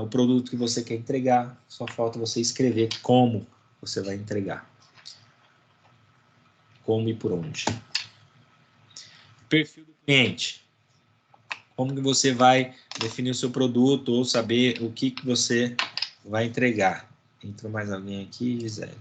o produto que você quer entregar, só falta você escrever como você vai entregar. Como e por onde. Perfil do cliente. Como que você vai definir o seu produto ou saber o que você vai entregar. Entrou mais alguém aqui, Gisele?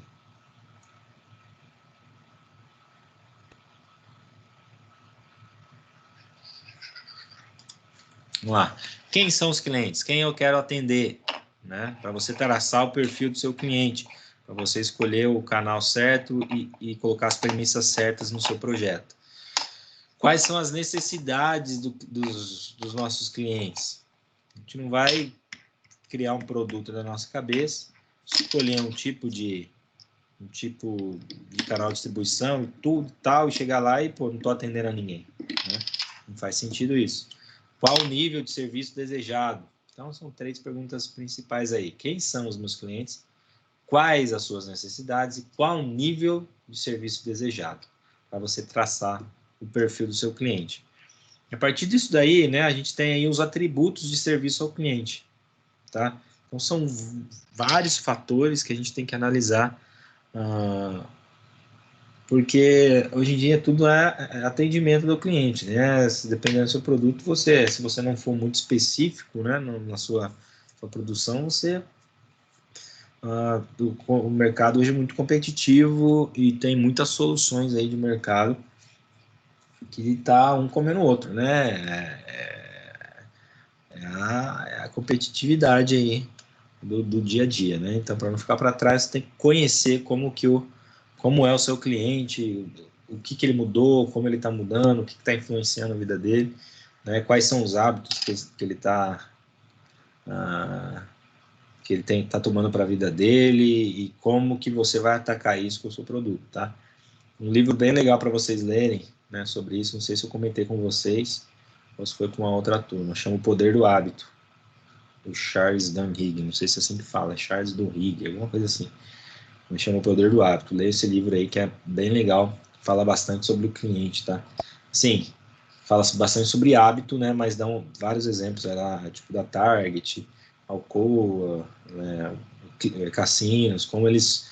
Vamos lá. Quem são os clientes? Quem eu quero atender? Né? Para você traçar o perfil do seu cliente, para você escolher o canal certo e colocar as premissas certas no seu projeto. Quais são as necessidades dos nossos clientes? A gente não vai criar um produto da nossa cabeça, escolher um tipo de canal de distribuição e tudo tal, e chegar lá e, pô, não estou atendendo a ninguém. Né? Não faz sentido isso. Qual o nível de serviço desejado? Então, são 3 perguntas principais aí. Quem são os meus clientes? Quais as suas necessidades? E qual o nível de serviço desejado? Para você traçar o perfil do seu cliente. A partir disso daí, né, a gente tem aí os atributos de serviço ao cliente. Tá? Então, são vários fatores que a gente tem que analisar, porque hoje em dia tudo é atendimento do cliente, né? Dependendo do seu produto, se você não for muito específico, né, na sua produção, o mercado hoje é muito competitivo e tem muitas soluções aí de mercado que tá um comendo o outro, né? É a competitividade aí do dia a dia, né? Então, para não ficar para trás, você tem que conhecer como é o seu cliente, o que ele mudou, como ele está mudando, o que está influenciando a vida dele, né? Quais são os hábitos que ele está tá tomando para a vida dele e como que você vai atacar isso com o seu produto, tá? Um livro bem legal para vocês lerem, né, sobre isso, não sei se eu comentei com vocês ou se foi com uma outra turma, chama O Poder do Hábito, o Charles Duhigg, não sei se é assim que fala, Charles Duhigg, alguma coisa assim. Me chama O Poder do Hábito. Leia esse livro aí que é bem legal, fala bastante sobre o cliente, tá? Sim, fala bastante sobre hábito, né? Mas dão vários exemplos, tipo da Target, Alcoa, cassinos, como eles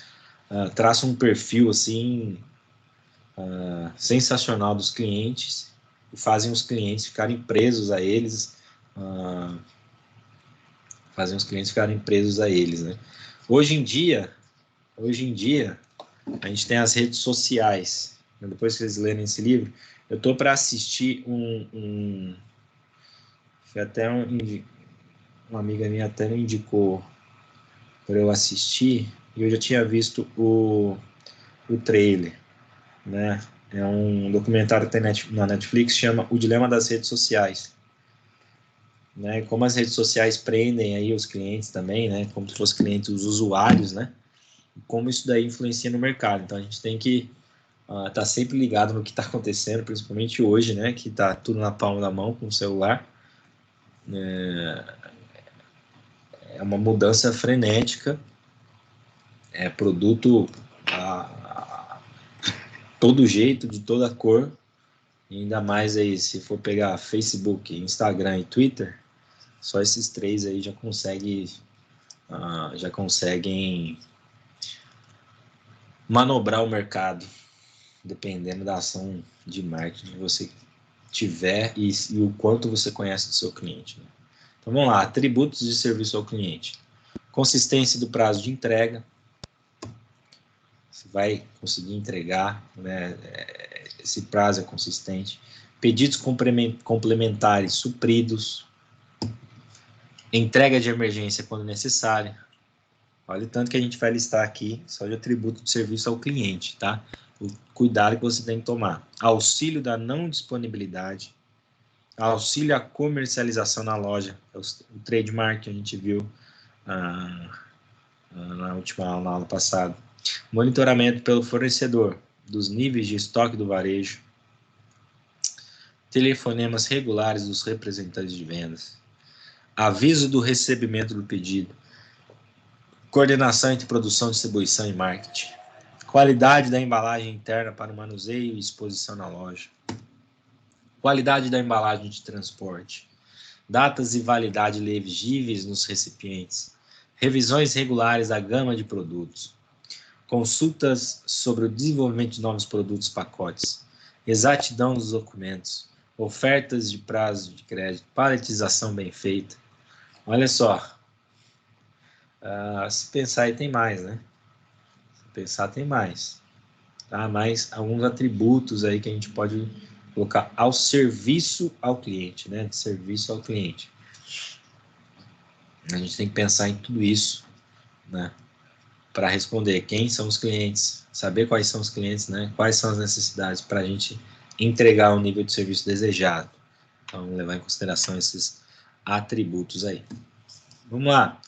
traçam um perfil assim sensacional dos clientes e fazem os clientes ficarem presos a eles, né? Hoje em dia, a gente tem as redes sociais. Depois que vocês lerem esse livro, eu estou para assistir foi até uma amiga minha até me indicou para eu assistir, e eu já tinha visto o trailer, né? É um documentário que tem na Netflix, chama O Dilema das Redes Sociais. Né? Como as redes sociais prendem aí os clientes também, né? Como se fossem clientes, os usuários, né? Como isso daí influencia no mercado. Então a gente tem que estar sempre ligado no que está acontecendo, principalmente hoje, né? Que está tudo na palma da mão com o celular. É uma mudança frenética. É produto de todo jeito, de toda cor. E ainda mais aí, se for pegar Facebook, Instagram e Twitter, só esses três aí já conseguem manobrar o mercado, dependendo da ação de marketing que você tiver e o quanto você conhece do seu cliente. Né? Então vamos lá, atributos de serviço ao cliente. Consistência do prazo de entrega. Você vai conseguir entregar, né? Esse prazo é consistente. Pedidos complementares supridos. Entrega de emergência quando necessária. Olha o tanto que a gente vai listar aqui, só de atributo de serviço ao cliente, tá? O cuidado que você tem que tomar. Auxílio da não disponibilidade. Auxílio à comercialização na loja. O trademark que a gente viu na aula passada. Monitoramento pelo fornecedor dos níveis de estoque do varejo. Telefonemas regulares dos representantes de vendas. Aviso do recebimento do pedido. Coordenação entre produção, distribuição e marketing. Qualidade da embalagem interna para o manuseio e exposição na loja. Qualidade da embalagem de transporte. Datas e validade legíveis nos recipientes. Revisões regulares da gama de produtos. Consultas sobre o desenvolvimento de novos produtos e pacotes. Exatidão dos documentos. Ofertas de prazo de crédito. Paletização bem feita. Olha só. Se pensar aí tem mais, né? Se pensar tem mais. Tá? Mais alguns atributos aí que a gente pode colocar ao serviço ao cliente, né? De serviço ao cliente. A gente tem que pensar em tudo isso, né? Para responder quem são os clientes, saber quais são os clientes, né? Quais são as necessidades para a gente entregar o nível de serviço desejado. Então, levar em consideração esses atributos aí. Vamos lá.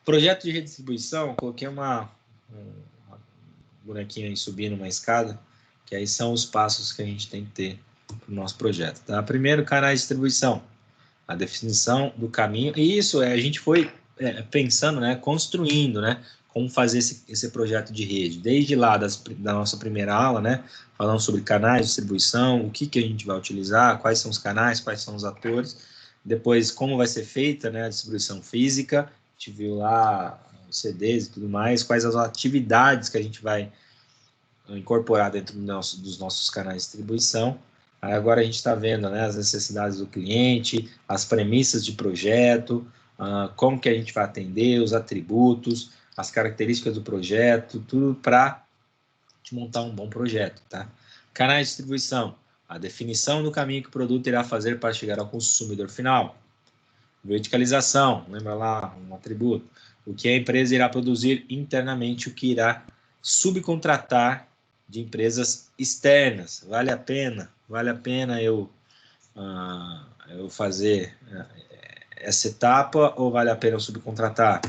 Projeto de redistribuição, eu coloquei um bonequinho aí subindo uma escada, que aí são os passos que a gente tem que ter para o nosso projeto. Tá? Primeiro, canais de distribuição. A definição do caminho. E isso a gente foi pensando, né? Construindo, né? Como fazer esse projeto de rede. Desde lá da nossa primeira aula, né? Falando sobre canais de distribuição, o que a gente vai utilizar, quais são os canais, quais são os atores. Depois, como vai ser feita, né? A distribuição física. A gente viu lá os CDs e tudo mais. Quais as atividades que a gente vai incorporar dentro dos nossos canais de distribuição. Aí agora a gente está vendo, né, as necessidades do cliente, as premissas de projeto, como que a gente vai atender, os atributos, as características do projeto, tudo para montar um bom projeto, tá? Canais de distribuição, a definição do caminho que o produto irá fazer para chegar ao consumidor final. Verticalização, lembra lá, um atributo. O que a empresa irá produzir internamente, o que irá subcontratar de empresas externas. Vale a pena eu fazer essa etapa ou vale a pena eu subcontratar?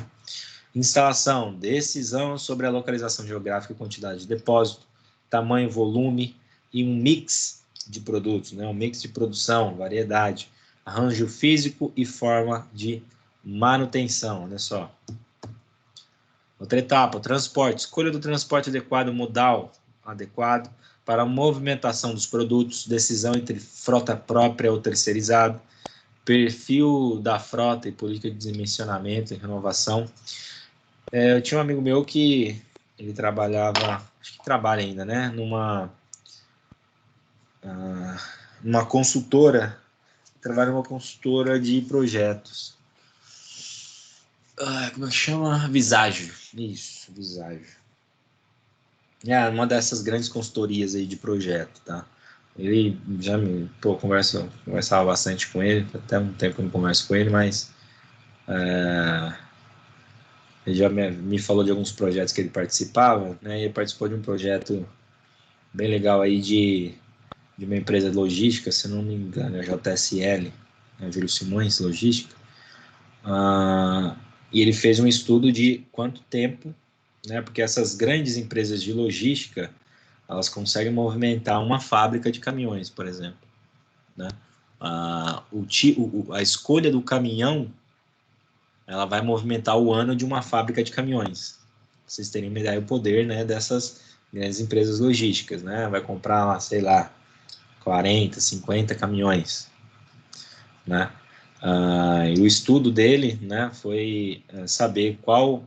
Instalação, decisão sobre a localização geográfica e quantidade de depósito, tamanho, volume e um mix de produtos, né? Um mix de produção, variedade, arranjo físico e forma de manutenção, olha só. Outra etapa, transporte, escolha do transporte adequado, modal adequado para a movimentação dos produtos, decisão entre frota própria ou terceirizado, perfil da frota e política de dimensionamento e renovação. Eu tinha um amigo meu que ele trabalhava, acho que trabalha ainda, né, numa consultora, trabalha numa consultora de projetos. Como é que chama? Visagio. Isso, Visagio. Uma dessas grandes consultorias aí de projeto, tá? Ele já conversava bastante com ele, até um tempo que eu não converso com ele, mas ele já me falou de alguns projetos que ele participava, né? E ele participou de um projeto bem legal aí de uma empresa de logística, se não me engano, é a JSL, né, Júlio Simões Logística, e ele fez um estudo de quanto tempo, né, porque essas grandes empresas de logística, elas conseguem movimentar uma fábrica de caminhões, por exemplo, né? A escolha do caminhão, ela vai movimentar o ano de uma fábrica de caminhões. Pra vocês terem uma ideia, o poder, né, dessas grandes empresas logísticas, né? Vai comprar, sei lá, 40, 50 caminhões, né? E o estudo dele, né, foi saber qual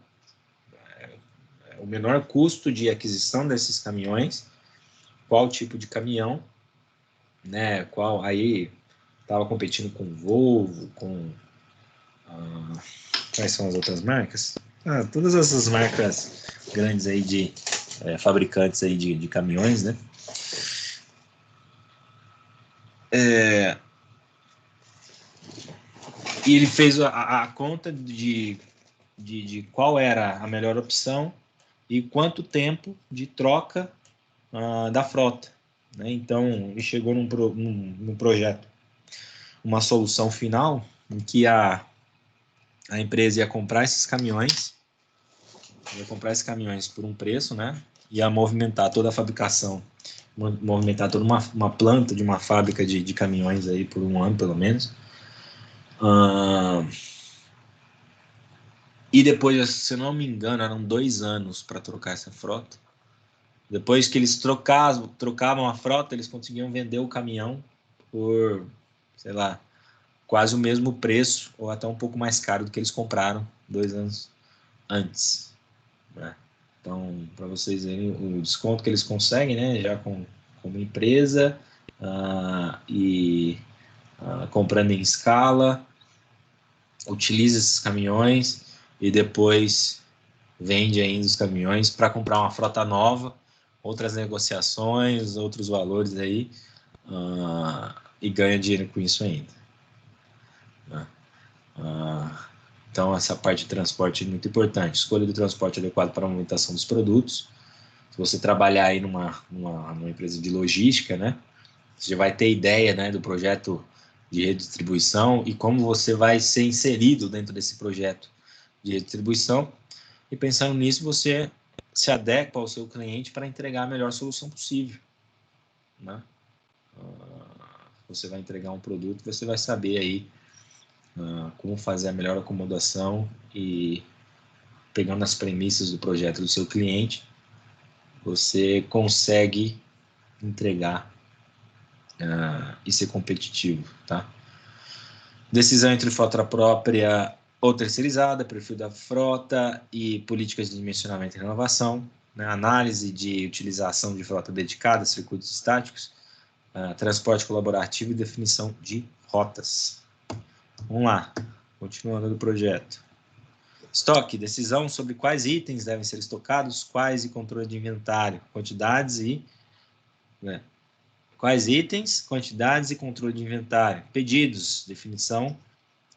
o menor custo de aquisição desses caminhões, qual tipo de caminhão, né? Qual aí estava competindo com Volvo, com quais são as outras marcas? Todas essas marcas grandes aí de fabricantes aí de caminhões, né? E ele fez a conta de qual era a melhor opção e quanto tempo de troca da frota, né? Então, ele chegou num projeto, uma solução final em que a empresa ia comprar esses caminhões, por um preço, né? Ia movimentar toda a fabricação, movimentar toda uma planta de uma fábrica de caminhões aí por um ano, pelo menos. E depois, se eu não me engano, eram 2 anos para trocar essa frota. Depois que eles trocavam a frota, eles conseguiam vender o caminhão por, sei lá, quase o mesmo preço, ou até um pouco mais caro do que eles compraram 2 anos antes, né? Então, para vocês verem o desconto que eles conseguem, né, já como empresa, comprando em escala, utiliza esses caminhões e depois vende ainda os caminhões para comprar uma frota nova, outras negociações, outros valores aí, e ganha dinheiro com isso ainda, né? Então, essa parte de transporte é muito importante. Escolha do transporte adequado para a movimentação dos produtos. Se você trabalhar aí numa empresa de logística, né, você já vai ter ideia, né, do projeto de redistribuição e como você vai ser inserido dentro desse projeto de redistribuição. E pensando nisso, você se adequa ao seu cliente para entregar a melhor solução possível, né? Você vai entregar um produto, você vai saber aí como fazer a melhor acomodação e, pegando as premissas do projeto do seu cliente, você consegue entregar e ser competitivo, tá? Decisão entre frota própria ou terceirizada, perfil da frota e políticas de dimensionamento e renovação, né? Análise de utilização de frota dedicada, circuitos estáticos, transporte colaborativo e definição de rotas. Vamos lá, continuando do projeto. Estoque, decisão sobre quais itens devem ser estocados, quais e controle de inventário, quantidades e... né? Quais itens, quantidades e controle de inventário. Pedidos, definição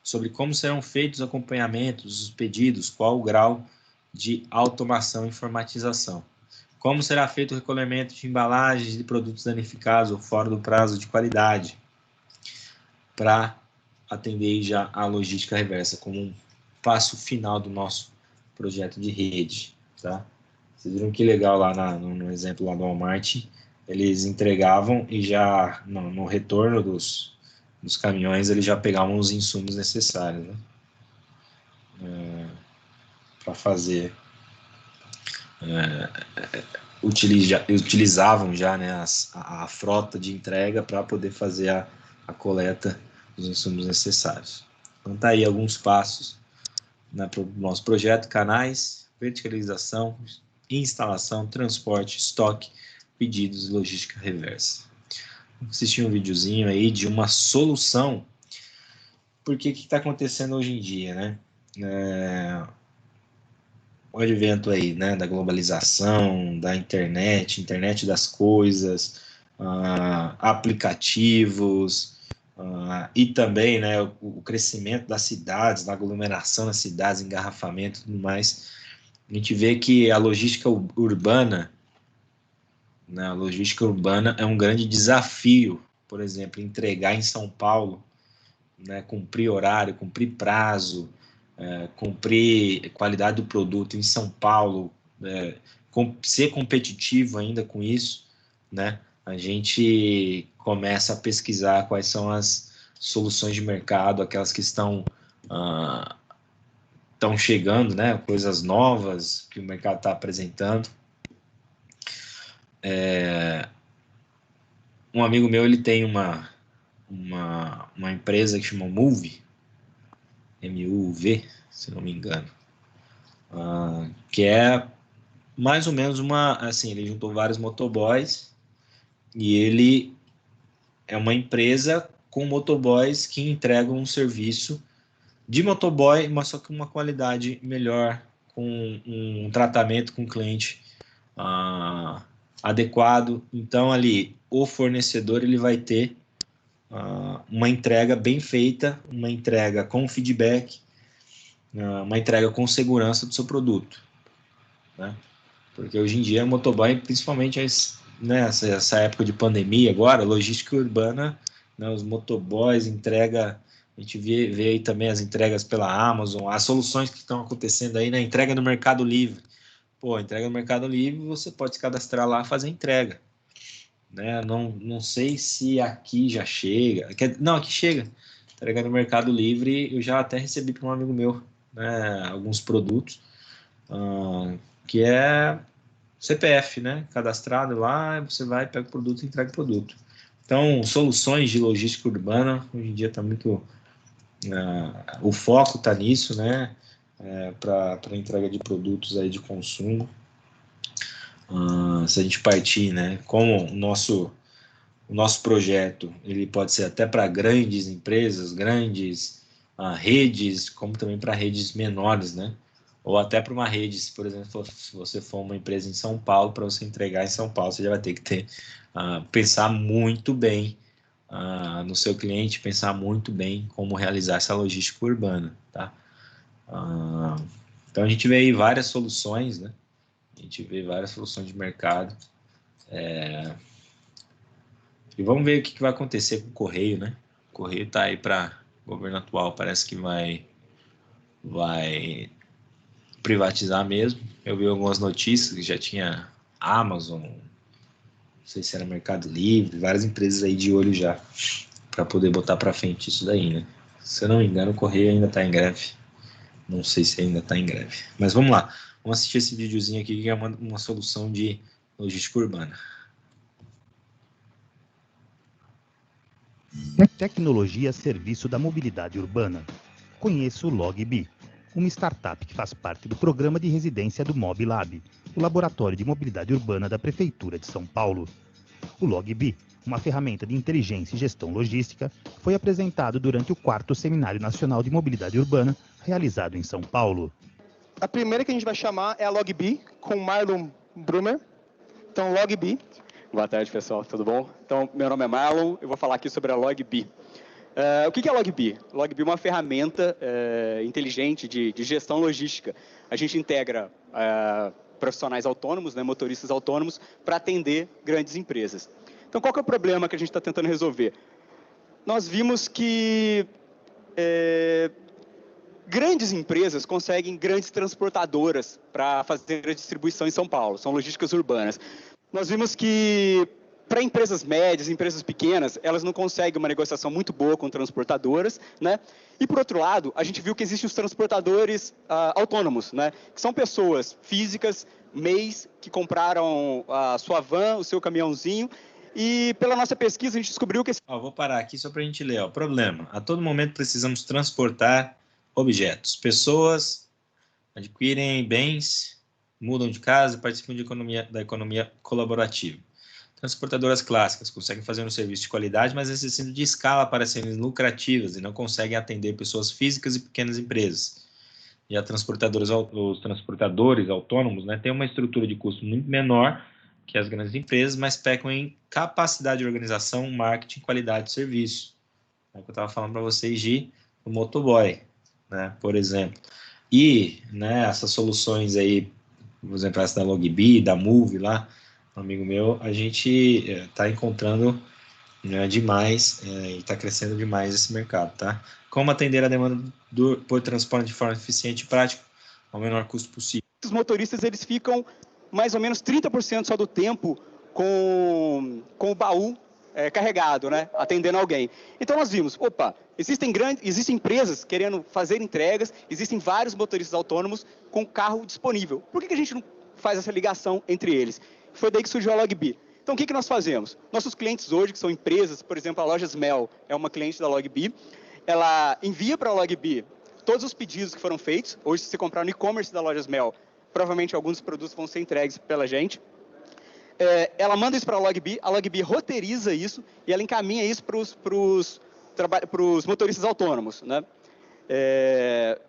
sobre como serão feitos os acompanhamentos, os pedidos, qual o grau de automação e informatização. Como será feito o recolhimento de embalagens de produtos danificados ou fora do prazo de qualidade, para atender já a logística reversa como um passo final do nosso projeto de rede, tá? Vocês viram que legal lá no exemplo lá do Walmart, eles entregavam e já no retorno dos caminhões eles já pegavam os insumos necessários, né? Para fazer, utilizavam já, né, a frota de entrega para poder fazer a coleta dos insumos necessários. Então tá aí alguns passos para o nosso projeto: canais, verticalização, instalação, transporte, estoque, pedidos e logística reversa. Vamos assistir um videozinho aí de uma solução, porque o que está acontecendo hoje em dia, né? O advento aí, né, da globalização, da internet das coisas, aplicativos, e também, né, o crescimento das cidades, da aglomeração das cidades, engarrafamento e tudo mais. A gente vê que a logística urbana, né? A logística urbana é um grande desafio, por exemplo, entregar em São Paulo, né? Cumprir horário, cumprir prazo, cumprir qualidade do produto em São Paulo, ser competitivo ainda com isso, né? A gente começa a pesquisar quais são as soluções de mercado, aquelas que estão chegando, né? Coisas novas que o mercado está apresentando. Um amigo meu, ele tem uma empresa que chama Move, M-U-V, se não me engano, que é mais ou menos assim, ele juntou vários motoboys e ele é uma empresa com motoboys que entregam um serviço de motoboy, mas só com uma qualidade melhor, com um tratamento com o cliente adequado. Então, ali, o fornecedor ele vai ter uma entrega bem feita, uma entrega com feedback, uma entrega com segurança do seu produto, né? Porque hoje em dia, motoboy, principalmente essa época de pandemia agora, logística urbana, né, os motoboys, entrega, a gente vê aí também as entregas pela Amazon, as soluções que estão acontecendo aí, né, entrega no Mercado Livre. Pô, entrega no Mercado Livre, você pode se cadastrar lá e fazer entrega. Né? Não sei se aqui já chega. Não, aqui chega. Entrega no Mercado Livre, eu já até recebi para um amigo meu, né, alguns produtos, que é CPF, né? Cadastrado lá, você vai, pega o produto e entrega o produto. Então, soluções de logística urbana, hoje em dia está muito... o foco está nisso, né? Para entrega de produtos aí de consumo. Se a gente partir, né? Como o nosso projeto, ele pode ser até para grandes empresas, grandes redes, como também para redes menores, né? Ou até para uma rede, se, por exemplo, se você for uma empresa em São Paulo, para você entregar em São Paulo, você já vai ter que pensar muito bem no seu cliente, pensar muito bem como realizar essa logística urbana, tá? Então, a gente vê aí várias soluções, né? A gente vê várias soluções de mercado. E vamos ver o que vai acontecer com o Correio, né? O Correio está aí para o governo atual, parece que vai privatizar mesmo. Eu vi algumas notícias que já tinha Amazon, não sei se era Mercado Livre, várias empresas aí de olho já para poder botar para frente isso daí, né? Se eu não me engano, o Correio ainda está em greve. Não sei se ainda está em greve. Mas vamos lá. Vamos assistir esse videozinho aqui que é uma solução de logística urbana. Tecnologia a serviço da mobilidade urbana. Conheça o LogBee, uma startup que faz parte do programa de residência do MobLab, o laboratório de mobilidade urbana da Prefeitura de São Paulo. O LogBee, uma ferramenta de inteligência e gestão logística, foi apresentado durante o 4º Seminário Nacional de Mobilidade Urbana, realizado em São Paulo. A primeira que a gente vai chamar é a LogBee, com Marlon Brumer. Então, LogBee. Boa tarde, pessoal. Tudo bom? Então, meu nome é Marlon, eu vou falar aqui sobre a LogBee. O que é a LogBee? LogBee é uma ferramenta inteligente de gestão logística. A gente integra profissionais autônomos, né, motoristas autônomos, para atender grandes empresas. Então, qual que é o problema que a gente está tentando resolver? Nós vimos que grandes empresas conseguem grandes transportadoras para fazer a distribuição em São Paulo, são logísticas urbanas. Nós vimos que, para empresas médias, empresas pequenas, elas não conseguem uma negociação muito boa com transportadoras, né? E, por outro lado, a gente viu que existem os transportadores autônomos, né? Que são pessoas físicas, MEIs, que compraram a sua van, o seu caminhãozinho, e pela nossa pesquisa a gente descobriu que... Vou parar aqui só para a gente ler. Problema. A todo momento precisamos transportar objetos. Pessoas adquirem bens, mudam de casa, participam da economia colaborativa. Transportadoras clássicas conseguem fazer um serviço de qualidade, mas necessitam de escala para serem lucrativas e não conseguem atender pessoas físicas e pequenas empresas. E os transportadores autônomos, né, têm uma estrutura de custo muito menor que as grandes empresas, mas pecam em capacidade de organização, marketing, qualidade de serviço. É o que eu estava falando para vocês do motoboy, né, por exemplo. E, né, essas soluções aí, por exemplo, essa da LogBee, da Move lá, um amigo meu, a gente está encontrando demais e está crescendo demais esse mercado, tá? Como atender a demanda por transporte de forma eficiente e prática, ao menor custo possível. Os motoristas, eles ficam mais ou menos 30% só do tempo com o baú carregado, né, atendendo alguém. Então nós vimos, opa, existem empresas querendo fazer entregas, existem vários motoristas autônomos com carro disponível. Por que a gente não faz essa ligação entre eles? Foi daí que surgiu a LogBee. Então o que nós fazemos? Nossos clientes hoje, que são empresas, por exemplo, a Lojas Mel é uma cliente da LogBee, ela envia para a LogBee todos os pedidos que foram feitos. Hoje, se você comprar no e-commerce da Lojas Mel, provavelmente alguns produtos vão ser entregues pela gente. Ela manda isso para a LogBee roteiriza isso e ela encaminha isso para os motoristas autônomos, né?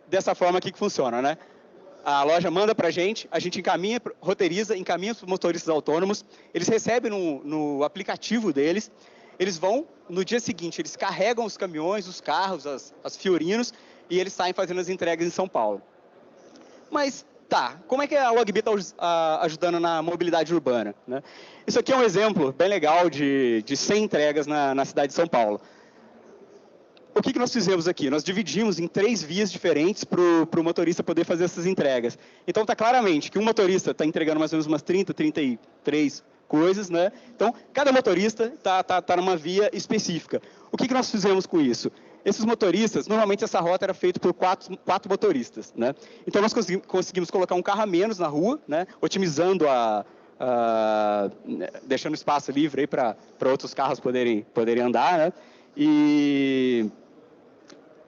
Dessa forma aqui que funciona, né? A loja manda para a gente encaminha, roteiriza, encaminha para os motoristas autônomos, eles recebem no aplicativo deles, eles vão, no dia seguinte, eles carregam os caminhões, os carros, as Fiorinos, e eles saem fazendo as entregas em São Paulo. Mas, tá, como é que a LogBee está ajudando na mobilidade urbana, né? Isso aqui é um exemplo bem legal de 100 entregas na cidade de São Paulo. O que nós fizemos aqui? Nós dividimos em 3 vias diferentes para o motorista poder fazer essas entregas. Então, está claramente que um motorista está entregando mais ou menos umas 30, 33 coisas, né? Então, cada motorista está numa via específica. O que nós fizemos com isso? Esses motoristas, normalmente essa rota era feita por 4 motoristas, né? Então, nós conseguimos colocar um carro a menos na rua, né? Otimizando deixando espaço livre aí para outros carros poderem andar, né?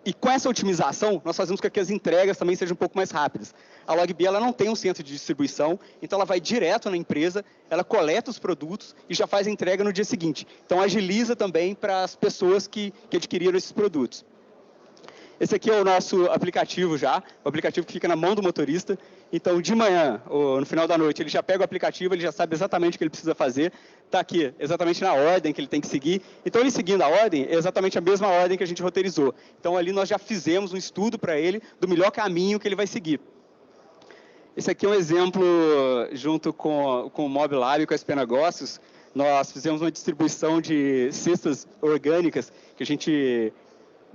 E com essa otimização, nós fazemos com que as entregas também sejam um pouco mais rápidas. A LogBee, ela não tem um centro de distribuição, então ela vai direto na empresa, ela coleta os produtos e já faz a entrega no dia seguinte. Então, agiliza também para as pessoas que adquiriram esses produtos. Esse aqui é o nosso aplicativo já, o aplicativo que fica na mão do motorista. Então, de manhã ou no final da noite, ele já pega o aplicativo, ele já sabe exatamente o que ele precisa fazer. Está aqui, exatamente na ordem que ele tem que seguir. Então, ele seguindo a ordem, é exatamente a mesma ordem que a gente roteirizou. Então, ali nós já fizemos um estudo para ele do melhor caminho que ele vai seguir. Esse aqui é um exemplo, junto com o MobLab e com a SP Negócios, nós fizemos uma distribuição de cestas orgânicas, que a gente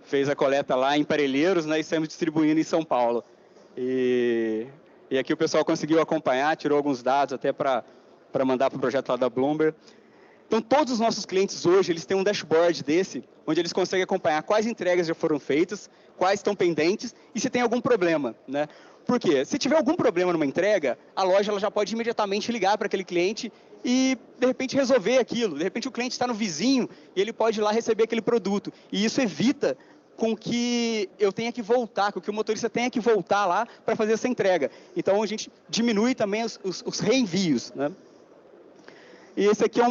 fez a coleta lá em Parelheiros, né, e saímos distribuindo em São Paulo. E aqui o pessoal conseguiu acompanhar, tirou alguns dados até para mandar para o projeto lá da Bloomberg. Então, todos os nossos clientes hoje, eles têm um dashboard desse, onde eles conseguem acompanhar quais entregas já foram feitas, quais estão pendentes e se tem algum problema, né? Por quê? Se tiver algum problema numa entrega, a loja ela já pode imediatamente ligar para aquele cliente e, de repente, resolver aquilo. De repente, o cliente está no vizinho e ele pode ir lá receber aquele produto. E isso evita com que eu tenha que voltar, com que o motorista tenha que voltar lá para fazer essa entrega. Então, a gente diminui também os reenvios, né? E esse aqui é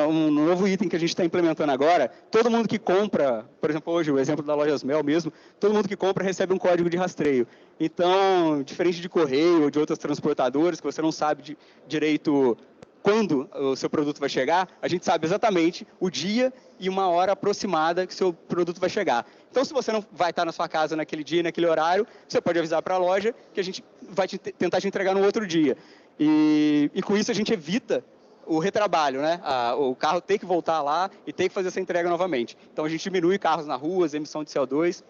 um novo item que a gente está implementando agora. Todo mundo que compra, por exemplo, hoje, o exemplo da Lojas Mel mesmo, todo mundo que compra recebe um código de rastreio. Então, diferente de correio ou de outras transportadoras, que você não sabe direito quando o seu produto vai chegar, a gente sabe exatamente o dia e uma hora aproximada que o seu produto vai chegar. Então, se você não vai estar na sua casa naquele dia, naquele horário, você pode avisar para a loja que a gente vai tentar te entregar no outro dia. E com isso a gente evita o retrabalho, né? O carro tem que voltar lá e tem que fazer essa entrega novamente. Então, a gente diminui carros na rua, emissão de CO2.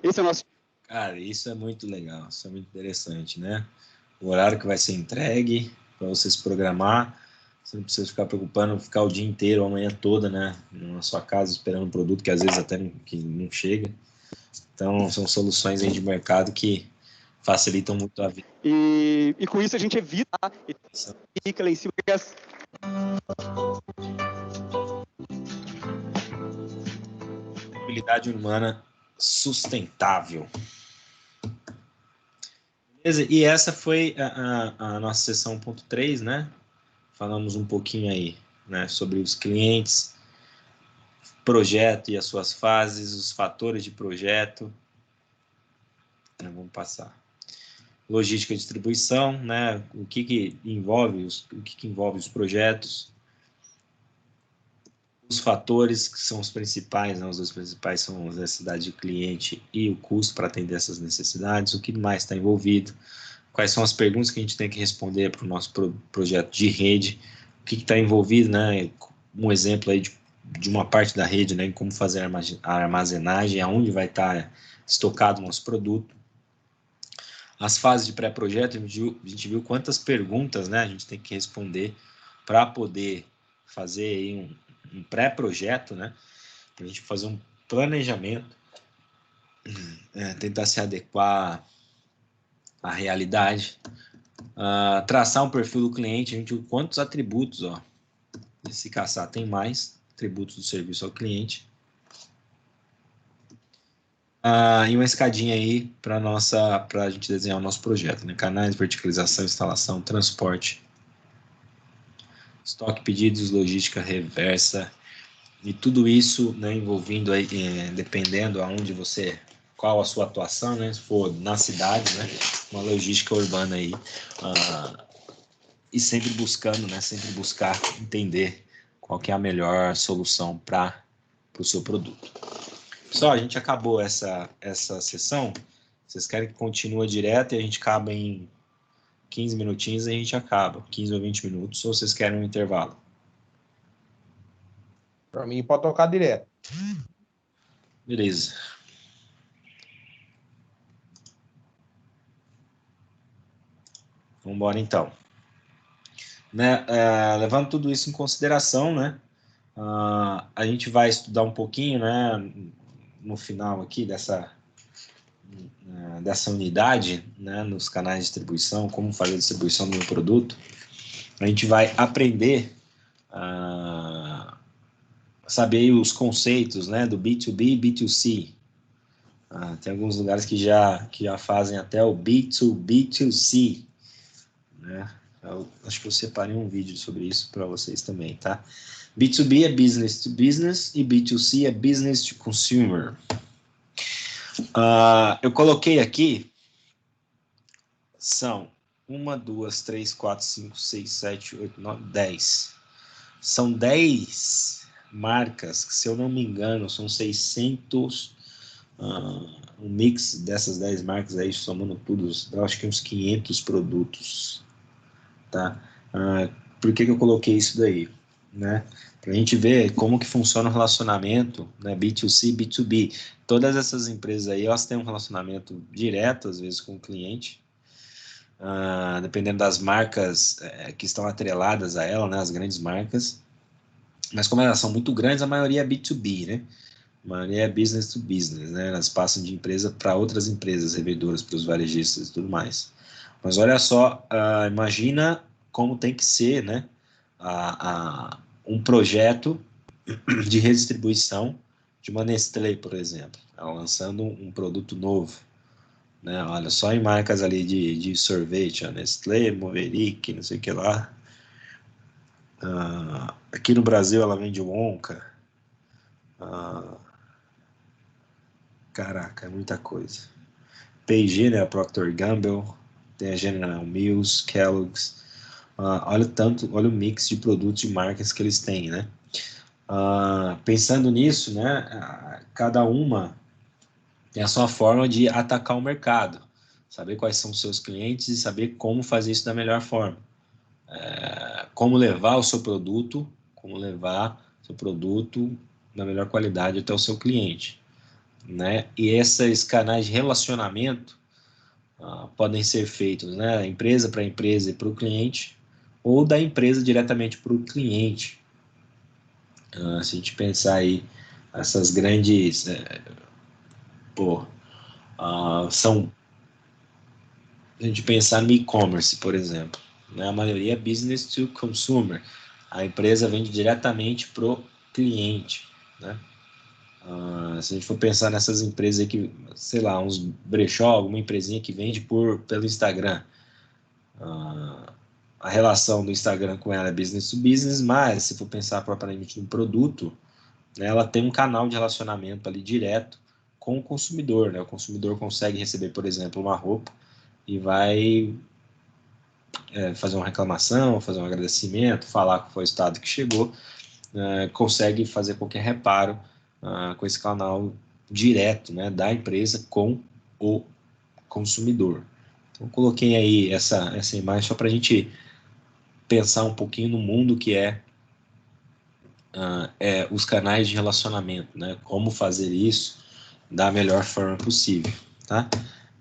Esse é o nosso... Cara, isso é muito legal, isso é muito interessante, né? O horário que vai ser entregue, para você se programar, você não precisa ficar preocupando, ficar o dia inteiro, a manhã toda, né? Na sua casa esperando um produto que às vezes até não chega. Então, são soluções aí de mercado que facilitam muito a vida. E com isso a gente evita e fica lá em cima. Mobilidade urbana sustentável. Beleza? E essa foi a nossa sessão 1.3, né? Falamos um pouquinho aí, né, sobre os clientes, projeto e as suas fases, os fatores de projeto. Vamos passar. Logística e distribuição, né? O que envolve os projetos, os fatores que são os principais, né? Os dois principais são a necessidade de cliente e o custo para atender essas necessidades, o que mais está envolvido, quais são as perguntas que a gente tem que responder para o nosso projeto de rede, o que está envolvido, né? Um exemplo aí de uma parte da rede, né? Em como fazer a armazenagem, aonde vai estar estocado o nosso produto. As fases de pré-projeto, a gente viu quantas perguntas, né, a gente tem que responder para poder fazer aí um pré-projeto, né, para a gente fazer um planejamento, tentar se adequar à realidade, traçar um perfil do cliente, a gente viu quantos atributos, ó, esse caçar tem mais atributos do serviço ao cliente, e uma escadinha aí para a gente desenhar o nosso projeto, né? Canais, verticalização, instalação, transporte, estoque, pedidos, logística reversa e tudo isso, né, envolvendo aí, dependendo aonde você, qual a sua atuação, né? Se for na cidade, né? Uma logística urbana aí, e sempre buscando, né? Sempre buscar entender qual que é a melhor solução para o seu produto. Pessoal, a gente acabou essa sessão. Vocês querem que continue direto e a gente acaba em 15 minutinhos e a gente acaba, 15 ou 20 minutos, ou vocês querem um intervalo? Para mim, pode tocar direto. Beleza. Vamos embora então. Né, levando tudo isso em consideração, né, a gente vai estudar um pouquinho, né, no final aqui dessa unidade, né, nos canais de distribuição, como fazer a distribuição do meu produto. A gente vai aprender a saber os conceitos, né, do B2B e B2C. Tem alguns lugares que já fazem até o B2B2C, né? Eu acho que eu separei um vídeo sobre isso para vocês também, tá? B2B é business to business e B2C é business to consumer. Eu coloquei aqui, são 1, 2, 3, 4, 5, 6, 7, 8, 9, 10. São 10 marcas, que, se eu não me engano, são 600, um mix dessas 10 marcas aí, somando tudo, eu acho que uns 500 produtos, tá? Por que eu coloquei isso daí, né? Para a gente ver como que funciona o relacionamento, né, B2C, B2B. Todas essas empresas aí, elas têm um relacionamento direto, às vezes, com o cliente, dependendo das marcas que estão atreladas a ela, né, as grandes marcas. Mas como elas são muito grandes, a maioria é B2B, né? A maioria é business to business, né? Elas passam de empresa para outras empresas, revendedoras, para os varejistas e tudo mais. Mas olha só, imagina como tem que ser, né, um projeto de redistribuição de uma Nestlé, por exemplo, lançando um produto novo, né? Olha só, em marcas ali de sorvete, a Nestlé, Moverick, não sei o que lá. Aqui no Brasil ela vende Wonka. Caraca, é muita coisa. P&G, né, a Procter & Gamble, tem a General Mills, Kellogg's. Olha o mix de produtos e marcas que eles têm, né? Pensando nisso, né, cada uma tem a sua forma de atacar o mercado, saber quais são os seus clientes e saber como fazer isso da melhor forma. Como levar o seu produto, na melhor qualidade até o seu cliente, né? E esses canais de relacionamento podem ser feitos, né, empresa para empresa e para o cliente, ou da empresa diretamente para o cliente. Se a gente pensar aí, essas grandes, são, a gente pensar no e-commerce, por exemplo, né, a maioria é business to consumer, a empresa vende diretamente para o cliente, né? Se a gente for pensar nessas empresas que, sei lá, uns brechó, alguma empresinha que vende pelo Instagram, a relação do Instagram com ela é business to business, mas se for pensar propriamente no produto, né, ela tem um canal de relacionamento ali direto com o consumidor, né? O consumidor consegue receber, por exemplo, uma roupa e vai fazer uma reclamação, fazer um agradecimento, falar qual foi o estado que chegou, consegue fazer qualquer reparo com esse canal direto, né, da empresa com o consumidor. Então, coloquei aí essa imagem só para a gente pensar um pouquinho no mundo que os canais de relacionamento, né? Como fazer isso da melhor forma possível, tá?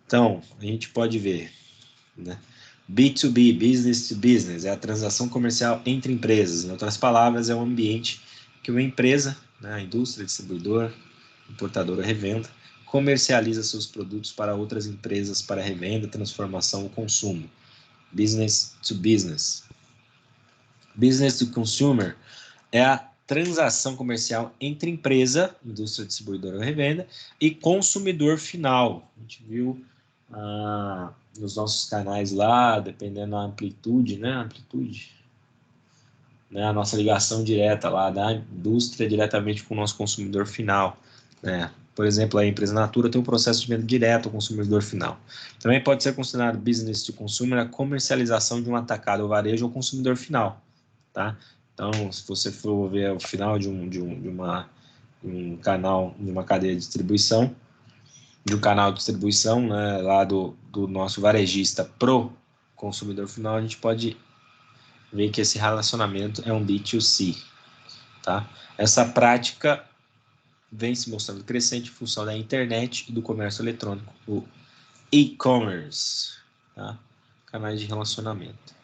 Então, a gente pode ver, né? B2B, business to business, é a transação comercial entre empresas. Em outras palavras, é um ambiente que uma empresa, né, a indústria, distribuidor, importadora, revenda, comercializa seus produtos para outras empresas para revenda, transformação ou consumo. Business to business. Business to consumer é a transação comercial entre empresa, indústria, distribuidora ou revenda, e consumidor final. A gente viu nos nossos canais lá, dependendo da amplitude, né? A nossa ligação direta lá da indústria diretamente com o nosso consumidor final, né? Por exemplo, a empresa Natura tem um processo de venda direto ao consumidor final. Também pode ser considerado business to consumer a comercialização de um atacado ou varejo ao consumidor final, tá? Então, se você for ver o final de um canal, de uma cadeia de distribuição, de um canal de distribuição, né, lá do nosso varejista pro consumidor final, a gente pode ver que esse relacionamento é um B2C, tá? Essa prática vem se mostrando crescente em função da internet e do comércio eletrônico, o e-commerce, tá? Canais de relacionamento.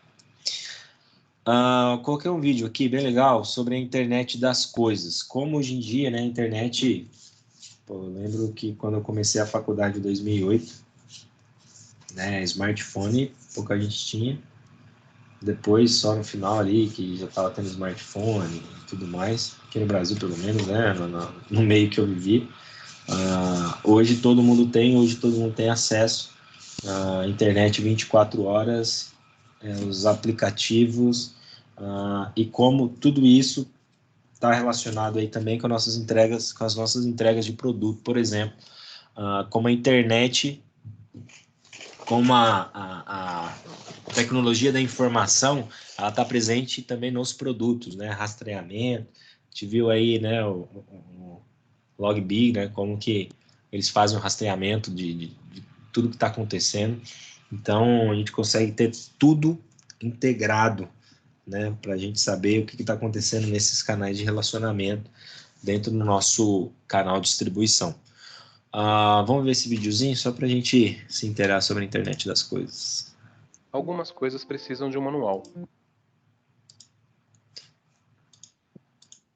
Coloquei um vídeo aqui bem legal sobre a internet das coisas. Como hoje em dia, né, a internet... eu lembro que quando eu comecei a faculdade em 2008, né, smartphone pouca gente tinha. Depois, só no final ali, que já estava tendo smartphone e tudo mais, aqui no Brasil pelo menos, né, no meio que eu vivi. Hoje todo mundo tem acesso à internet 24 horas, os aplicativos, e como tudo isso está relacionado aí também com as nossas entregas de produto, por exemplo, como a internet, como a tecnologia da informação, ela está presente também nos produtos, né? Rastreamento, a gente viu aí, né, o LogBee, né, como que eles fazem o rastreamento de tudo que está acontecendo. Então, a gente consegue ter tudo integrado, né, para a gente saber o que está acontecendo nesses canais de relacionamento dentro do nosso canal de distribuição. Vamos ver esse videozinho só para a gente se inteirar sobre a internet das coisas. Algumas coisas precisam de um manual.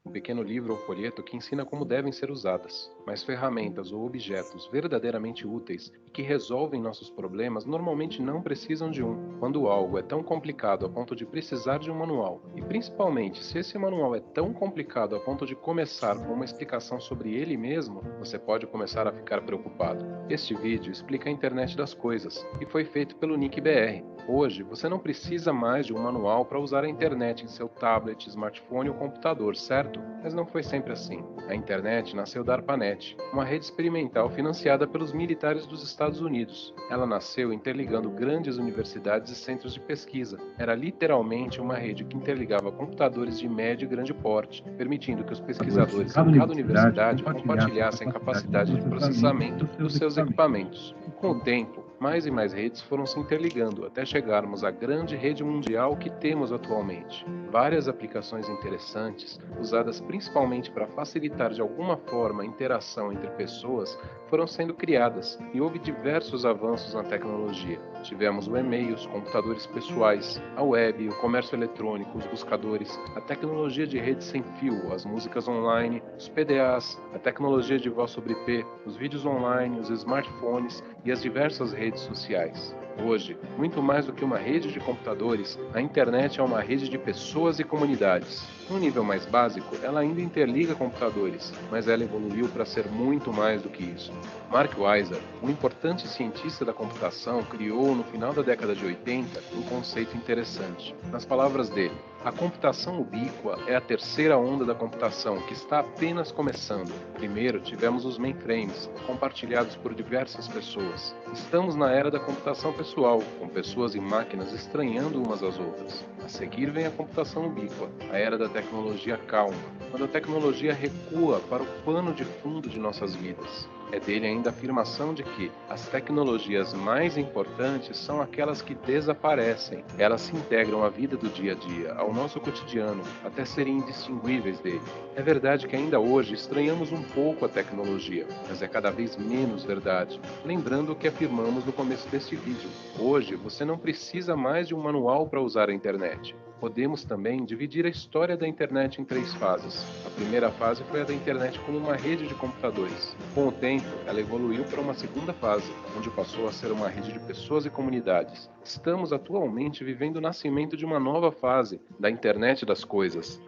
Um pequeno livro ou folheto que ensina como devem ser usadas, mas ferramentas ou objetos verdadeiramente úteis e que resolvem nossos problemas normalmente não precisam de um. Quando algo é tão complicado a ponto de precisar de um manual, e principalmente se esse manual é tão complicado a ponto de começar com uma explicação sobre ele mesmo, você pode começar a ficar preocupado. Este vídeo explica a internet das coisas e foi feito pelo NickBR. Hoje, você não precisa mais de um manual para usar a internet em seu tablet, smartphone ou computador, certo? Mas não foi sempre assim. A internet nasceu da ARPANET, uma rede experimental financiada pelos militares dos Estados Unidos. Ela nasceu interligando grandes universidades e centros de pesquisa. Era literalmente uma rede que interligava computadores de médio e grande porte, permitindo que os pesquisadores em cada universidade compartilhassem a capacidade de processamento dos seus equipamentos. Com o tempo, mais e mais redes foram se interligando até chegarmos à grande rede mundial que temos atualmente. Várias aplicações interessantes, usadas principalmente para facilitar de alguma forma a interação entre pessoas, foram sendo criadas e houve diversos avanços na tecnologia. Tivemos o e-mail, os computadores pessoais, a web, o comércio eletrônico, os buscadores, a tecnologia de rede sem fio, as músicas online, os PDAs, a tecnologia de voz sobre IP, os vídeos online, os smartphones e as diversas redes sociais. Hoje, muito mais do que uma rede de computadores, a internet é uma rede de pessoas e comunidades. No nível mais básico, ela ainda interliga computadores, mas ela evoluiu para ser muito mais do que isso. Mark Weiser, um importante cientista da computação, criou no final da década de 80 um conceito interessante. Nas palavras dele, a computação ubíqua é a terceira onda da computação, que está apenas começando. Primeiro, tivemos os mainframes, compartilhados por diversas pessoas. Estamos na era da computação pessoal, com pessoas e máquinas estranhando umas às outras. A seguir vem a computação ubíqua, a era da tecnologia calma, quando a tecnologia recua para o pano de fundo de nossas vidas. É dele ainda a afirmação de que as tecnologias mais importantes são aquelas que desaparecem. Elas se integram à vida do dia a dia, ao nosso cotidiano, até serem indistinguíveis dele. É verdade que ainda hoje estranhamos um pouco a tecnologia, mas é cada vez menos verdade. Lembrando o que afirmamos no começo deste vídeo. Hoje, você não precisa mais de um manual para usar a internet. Podemos também dividir a história da internet em 3 fases. A primeira fase foi a da internet como uma rede de computadores. Com o tempo, ela evoluiu para uma segunda fase, onde passou a ser uma rede de pessoas e comunidades. Estamos atualmente vivendo o nascimento de uma nova fase, da internet das coisas.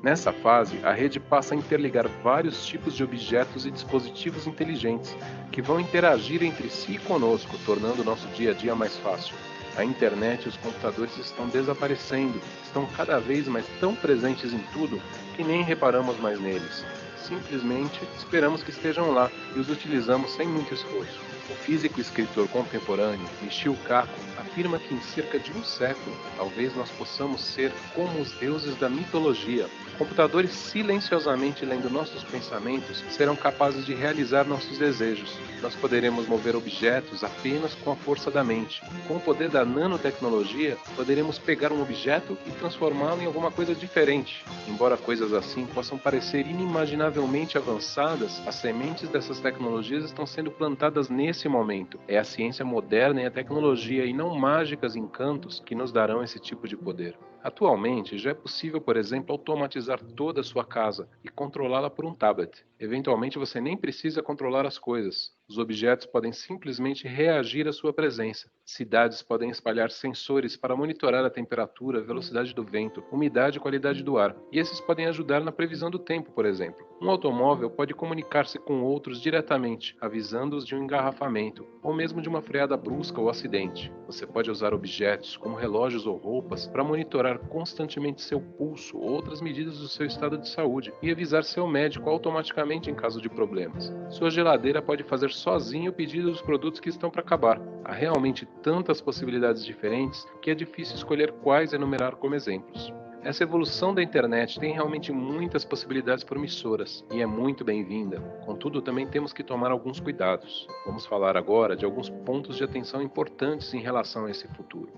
Nessa fase, a rede passa a interligar vários tipos de objetos e dispositivos inteligentes, que vão interagir entre si e conosco, tornando o nosso dia a dia mais fácil. A internet e os computadores estão desaparecendo, estão cada vez mais tão presentes em tudo que nem reparamos mais neles. Simplesmente esperamos que estejam lá e os utilizamos sem muito esforço. O físico e escritor contemporâneo Michio Kaku afirma que em cerca de um século, talvez nós possamos ser como os deuses da mitologia. Computadores silenciosamente lendo nossos pensamentos serão capazes de realizar nossos desejos. Nós poderemos mover objetos apenas com a força da mente. Com o poder da nanotecnologia, poderemos pegar um objeto e transformá-lo em alguma coisa diferente. Embora coisas assim possam parecer inimaginavelmente avançadas, as sementes dessas tecnologias estão sendo plantadas nesse momento. É a ciência moderna e a tecnologia, e não mágicas encantos, que nos darão esse tipo de poder. Atualmente, já é possível, por exemplo, automatizar toda a sua casa e controlá-la por um tablet. Eventualmente, você nem precisa controlar as coisas. Os objetos podem simplesmente reagir à sua presença. Cidades podem espalhar sensores para monitorar a temperatura, a velocidade do vento, umidade e qualidade do ar. E esses podem ajudar na previsão do tempo, por exemplo. Um automóvel pode comunicar-se com outros diretamente, avisando-os de um engarrafamento, ou mesmo de uma freada brusca ou acidente. Você pode usar objetos, como relógios ou roupas, para monitorar constantemente seu pulso ou outras medidas do seu estado de saúde e avisar seu médico automaticamente em caso de problemas. Sua geladeira pode fazer sozinho o pedido dos produtos que estão para acabar. Há realmente tantas possibilidades diferentes que é difícil escolher quais enumerar como exemplos. Essa evolução da internet tem realmente muitas possibilidades promissoras e é muito bem-vinda. Contudo, também temos que tomar alguns cuidados. Vamos falar agora de alguns pontos de atenção importantes em relação a esse futuro.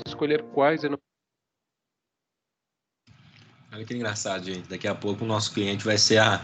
Escolher quais Olha que engraçado, gente. Daqui a pouco o nosso cliente vai ser a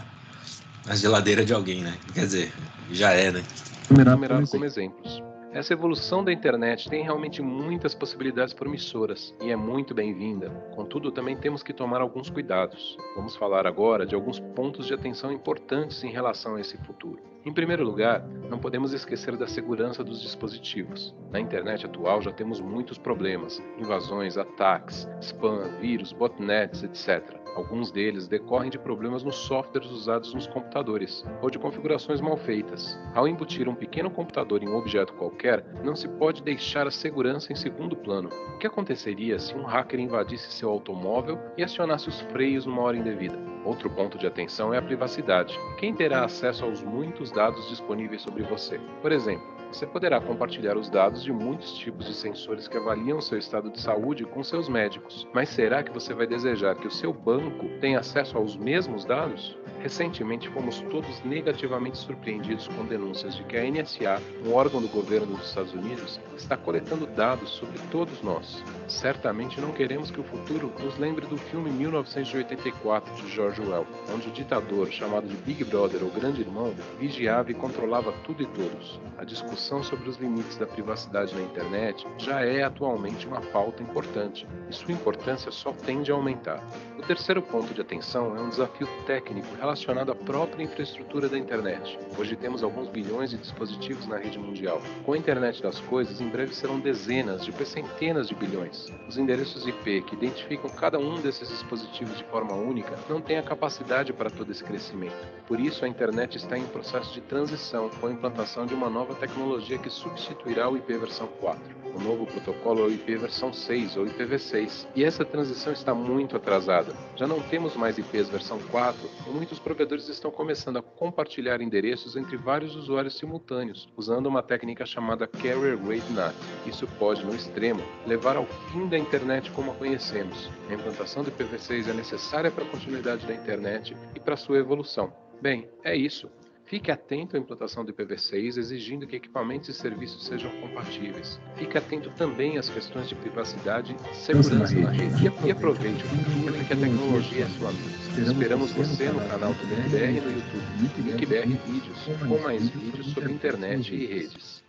geladeira de alguém, né? Quer dizer, já é, né? enumerar como exemplos. Essa evolução da internet tem realmente muitas possibilidades promissoras e é muito bem-vinda. Contudo, também temos que tomar alguns cuidados. Vamos falar agora de alguns pontos de atenção importantes em relação a esse futuro. Em primeiro lugar, não podemos esquecer da segurança dos dispositivos. Na internet atual já temos muitos problemas: invasões, ataques, spam, vírus, botnets, etc. Alguns deles decorrem de problemas nos softwares usados nos computadores, ou de configurações mal feitas. Ao embutir um pequeno computador em um objeto qualquer, não se pode deixar a segurança em segundo plano. O que aconteceria se um hacker invadisse seu automóvel e acionasse os freios numa hora indevida? Outro ponto de atenção é a privacidade. Quem terá acesso aos muitos dados disponíveis sobre você? Por exemplo, você poderá compartilhar os dados de muitos tipos de sensores que avaliam seu estado de saúde com seus médicos. Mas será que você vai desejar que o seu banco tenha acesso aos mesmos dados? Recentemente fomos todos negativamente surpreendidos com denúncias de que a NSA, um órgão do governo dos Estados Unidos, está coletando dados sobre todos nós. Certamente não queremos que o futuro nos lembre do filme 1984 de George Orwell, onde o ditador, chamado de Big Brother ou Grande Irmão, vigiava e controlava tudo e todos. A discussão sobre os limites da privacidade na internet já é atualmente uma pauta importante, e sua importância só tende a aumentar. O terceiro ponto de atenção é um desafio técnico relacionado à própria infraestrutura da internet. Hoje temos alguns bilhões de dispositivos na rede mundial. Com a internet das coisas, em breve serão dezenas, depois centenas de bilhões. Os endereços IP que identificam cada um desses dispositivos de forma única não têm a capacidade para todo esse crescimento. Por isso, a internet está em processo de transição com a implantação de uma nova tecnologia tecnologia que substituirá o IP versão 4. O novo protocolo é o IP versão 6, ou IPv6, e essa transição está muito atrasada. Já não temos mais IPs versão 4, e muitos provedores estão começando a compartilhar endereços entre vários usuários simultâneos, usando uma técnica chamada Carrier Grade NAT. Isso pode, no extremo, levar ao fim da internet como a conhecemos. A implantação do IPv6 é necessária para a continuidade da internet e para sua evolução. Bem, é isso. Fique atento à implantação do IPv6, exigindo que equipamentos e serviços sejam compatíveis. Fique atento também às questões de privacidade e segurança na rede. E aproveite o futuro em que a tecnologia é sua amiga. Esperamos você no canal do NICBR no YouTube, NICBR Vídeos, com mais vídeos sobre internet e redes.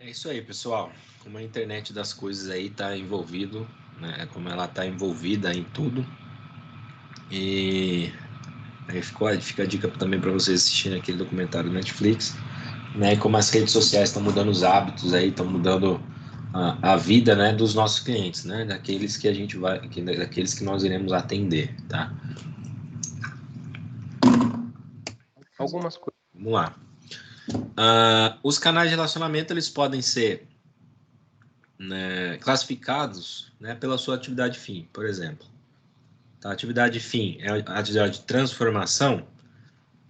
É isso aí, pessoal. Como a internet das coisas aí está envolvido, né? Como ela está envolvida em tudo. E aí fica a dica também para vocês assistirem aquele documentário do Netflix, né? E como as redes sociais estão mudando os hábitos aí, estão mudando a vida, né, dos nossos clientes, né? Daqueles que a gente vai, daqueles que nós iremos atender, tá? Algumas coisas. Vamos lá. Os canais de relacionamento eles podem ser, né, classificados, né, pela sua atividade fim, por exemplo. Tá? A atividade fim é a atividade de transformação,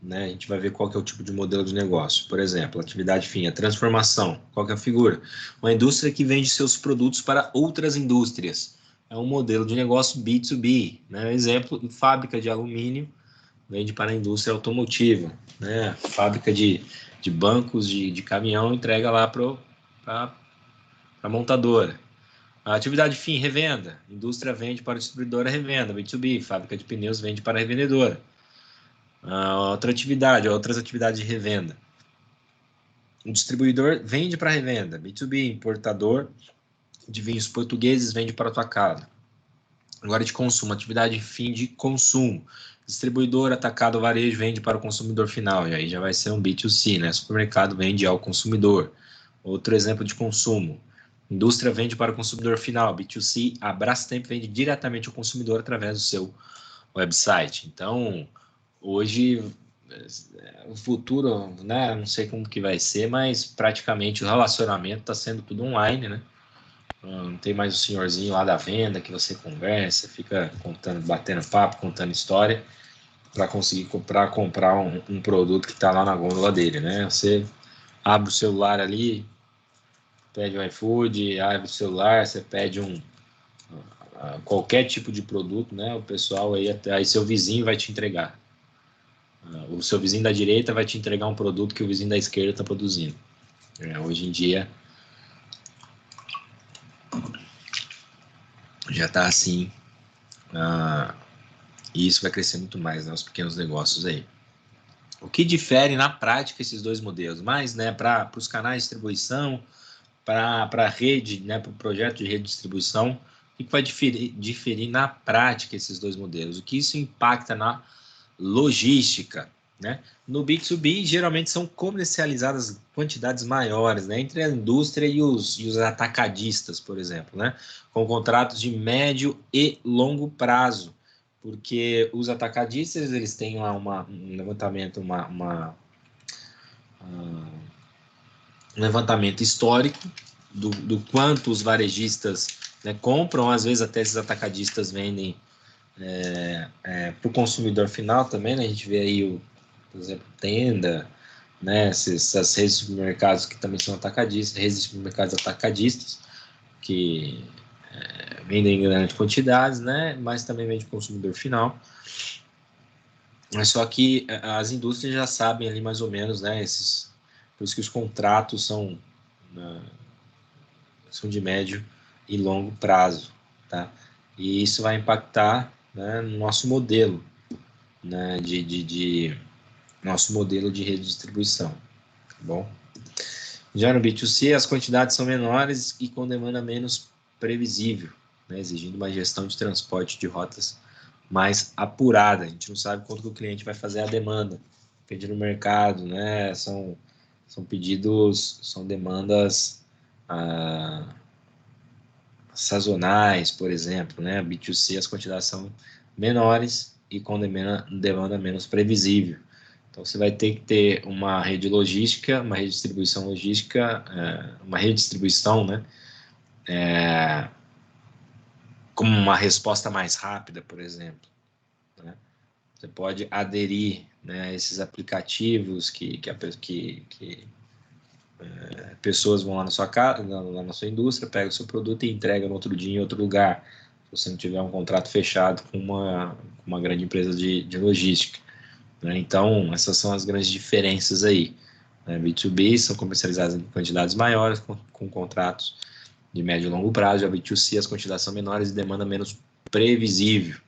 né? A gente vai ver qual que é o tipo de modelo de negócio. Por exemplo, a atividade fim é transformação. Qual que é a figura? Uma indústria que vende seus produtos para outras indústrias. É um modelo de negócio B2B. Né? Exemplo, fábrica de alumínio vende para a indústria automotiva. Né? Fábrica de bancos de caminhão entrega lá para a montadora. A atividade fim, revenda. Indústria vende para a distribuidora, revenda. B2B, fábrica de pneus vende para a revendedora. Outras atividades de revenda. O distribuidor vende para revenda. B2B, importador de vinhos portugueses vende para o atacado. Agora de consumo, atividade fim de consumo. Distribuidor, atacado, varejo vende para o consumidor final. E aí já vai ser um B2C, né? Supermercado vende ao consumidor. Outro exemplo de consumo. Indústria vende para o consumidor final. B2C, a Brastemp vende diretamente ao consumidor através do seu website. Então, hoje, o futuro, né? Não sei como que vai ser, mas praticamente o relacionamento está sendo tudo online, né? Não tem mais o senhorzinho lá da venda que você conversa, fica batendo papo, contando história para conseguir comprar um produto que está lá na gôndola dele, né? Você abre o celular ali, pede um iFood, abre o celular, você pede qualquer tipo de produto, né? O pessoal aí seu vizinho vai te entregar. O seu vizinho da direita vai te entregar um produto que o vizinho da esquerda está produzindo. Hoje em dia já está assim, e isso vai crescer muito mais, né, os pequenos negócios aí. O que difere na prática esses dois modelos? Mais, né, para os canais de distribuição, para a rede, né, para o projeto de rede de distribuição, o que vai diferir na prática esses dois modelos? O que isso impacta na logística? Né? No B2B, geralmente são comercializadas quantidades maiores, né, entre a indústria e os atacadistas, por exemplo, né, com contratos de médio e longo prazo, porque os atacadistas eles têm lá um levantamento, um levantamento histórico do quanto os varejistas, né, compram, às vezes até esses atacadistas vendem para o consumidor final também, né, a gente vê aí por exemplo, Tenda, né, essas redes de supermercados que também são atacadistas, redes de supermercados atacadistas, que vendem em grandes quantidades, né, mas também vende para o consumidor final. Mas só que as indústrias já sabem ali mais ou menos, né, por isso que os contratos são de médio e longo prazo, tá? E isso vai impactar, né, no nosso modelo, né, nosso modelo de rede de distribuição, tá bom? Já no B2C, as quantidades são menores e com demanda menos previsível, né, exigindo uma gestão de transporte de rotas mais apurada. A gente não sabe quanto que o cliente vai fazer a demanda. Pedir no mercado, né, são pedidos, são demandas sazonais, por exemplo, né, B2C as quantidades são menores e com demanda menos previsível. Então, você vai ter que ter uma rede logística, uma rede de distribuição logística, uma rede de distribuição, né? Como uma resposta mais rápida, por exemplo, né? Você pode aderir, né, a esses aplicativos que pessoas vão lá na sua casa, lá na sua indústria, pegam o seu produto e entregam no outro dia em outro lugar, se você não tiver um contrato fechado com uma grande empresa de logística, né? Então, essas são as grandes diferenças aí, né? B2B são comercializadas em quantidades maiores, com contratos de médio e longo prazo. Já B2C, as quantidades são menores e demanda menos previsível.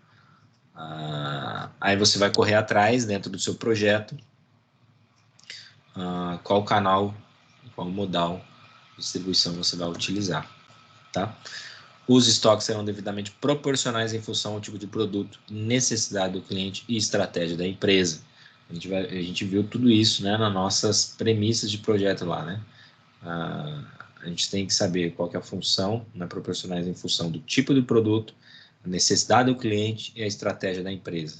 Aí você vai correr atrás, dentro do seu projeto, qual canal, qual modal de distribuição você vai utilizar, tá? Os estoques serão devidamente proporcionais em função ao tipo de produto, necessidade do cliente e estratégia da empresa. A gente viu tudo isso, né, nas nossas premissas de projeto lá, né? A gente tem que saber qual que é a função, né, proporcionais em função do tipo de produto, a necessidade do cliente e a estratégia da empresa.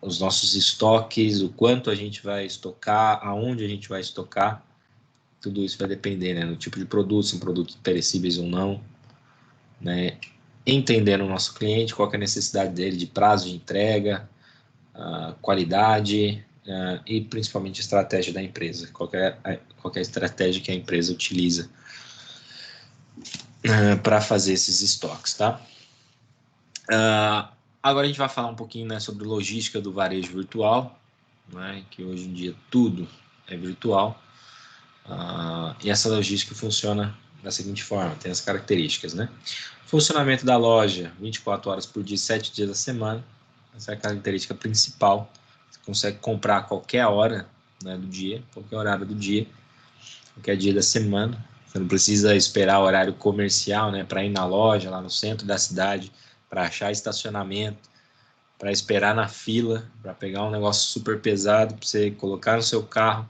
Os nossos estoques, o quanto a gente vai estocar, aonde a gente vai estocar, tudo isso vai depender, né, do tipo de produto, se são produtos perecíveis ou não, né? Entendendo o nosso cliente, qual que é a necessidade dele de prazo de entrega, qualidade, e principalmente a estratégia da empresa, qual que é a estratégia que a empresa utiliza para fazer esses estoques, tá? Agora a gente vai falar um pouquinho, né, sobre logística do varejo virtual, né, que hoje em dia tudo é virtual, e essa logística funciona da seguinte forma, tem as características, né? Funcionamento da loja 24 horas por dia, 7 dias da semana, essa é a característica principal. Você consegue comprar a qualquer hora, né, do dia, qualquer horário do dia, qualquer dia da semana. Você não precisa esperar o horário comercial, né, para ir na loja, lá no centro da cidade, para achar estacionamento, para esperar na fila, para pegar um negócio super pesado, para você colocar no seu carro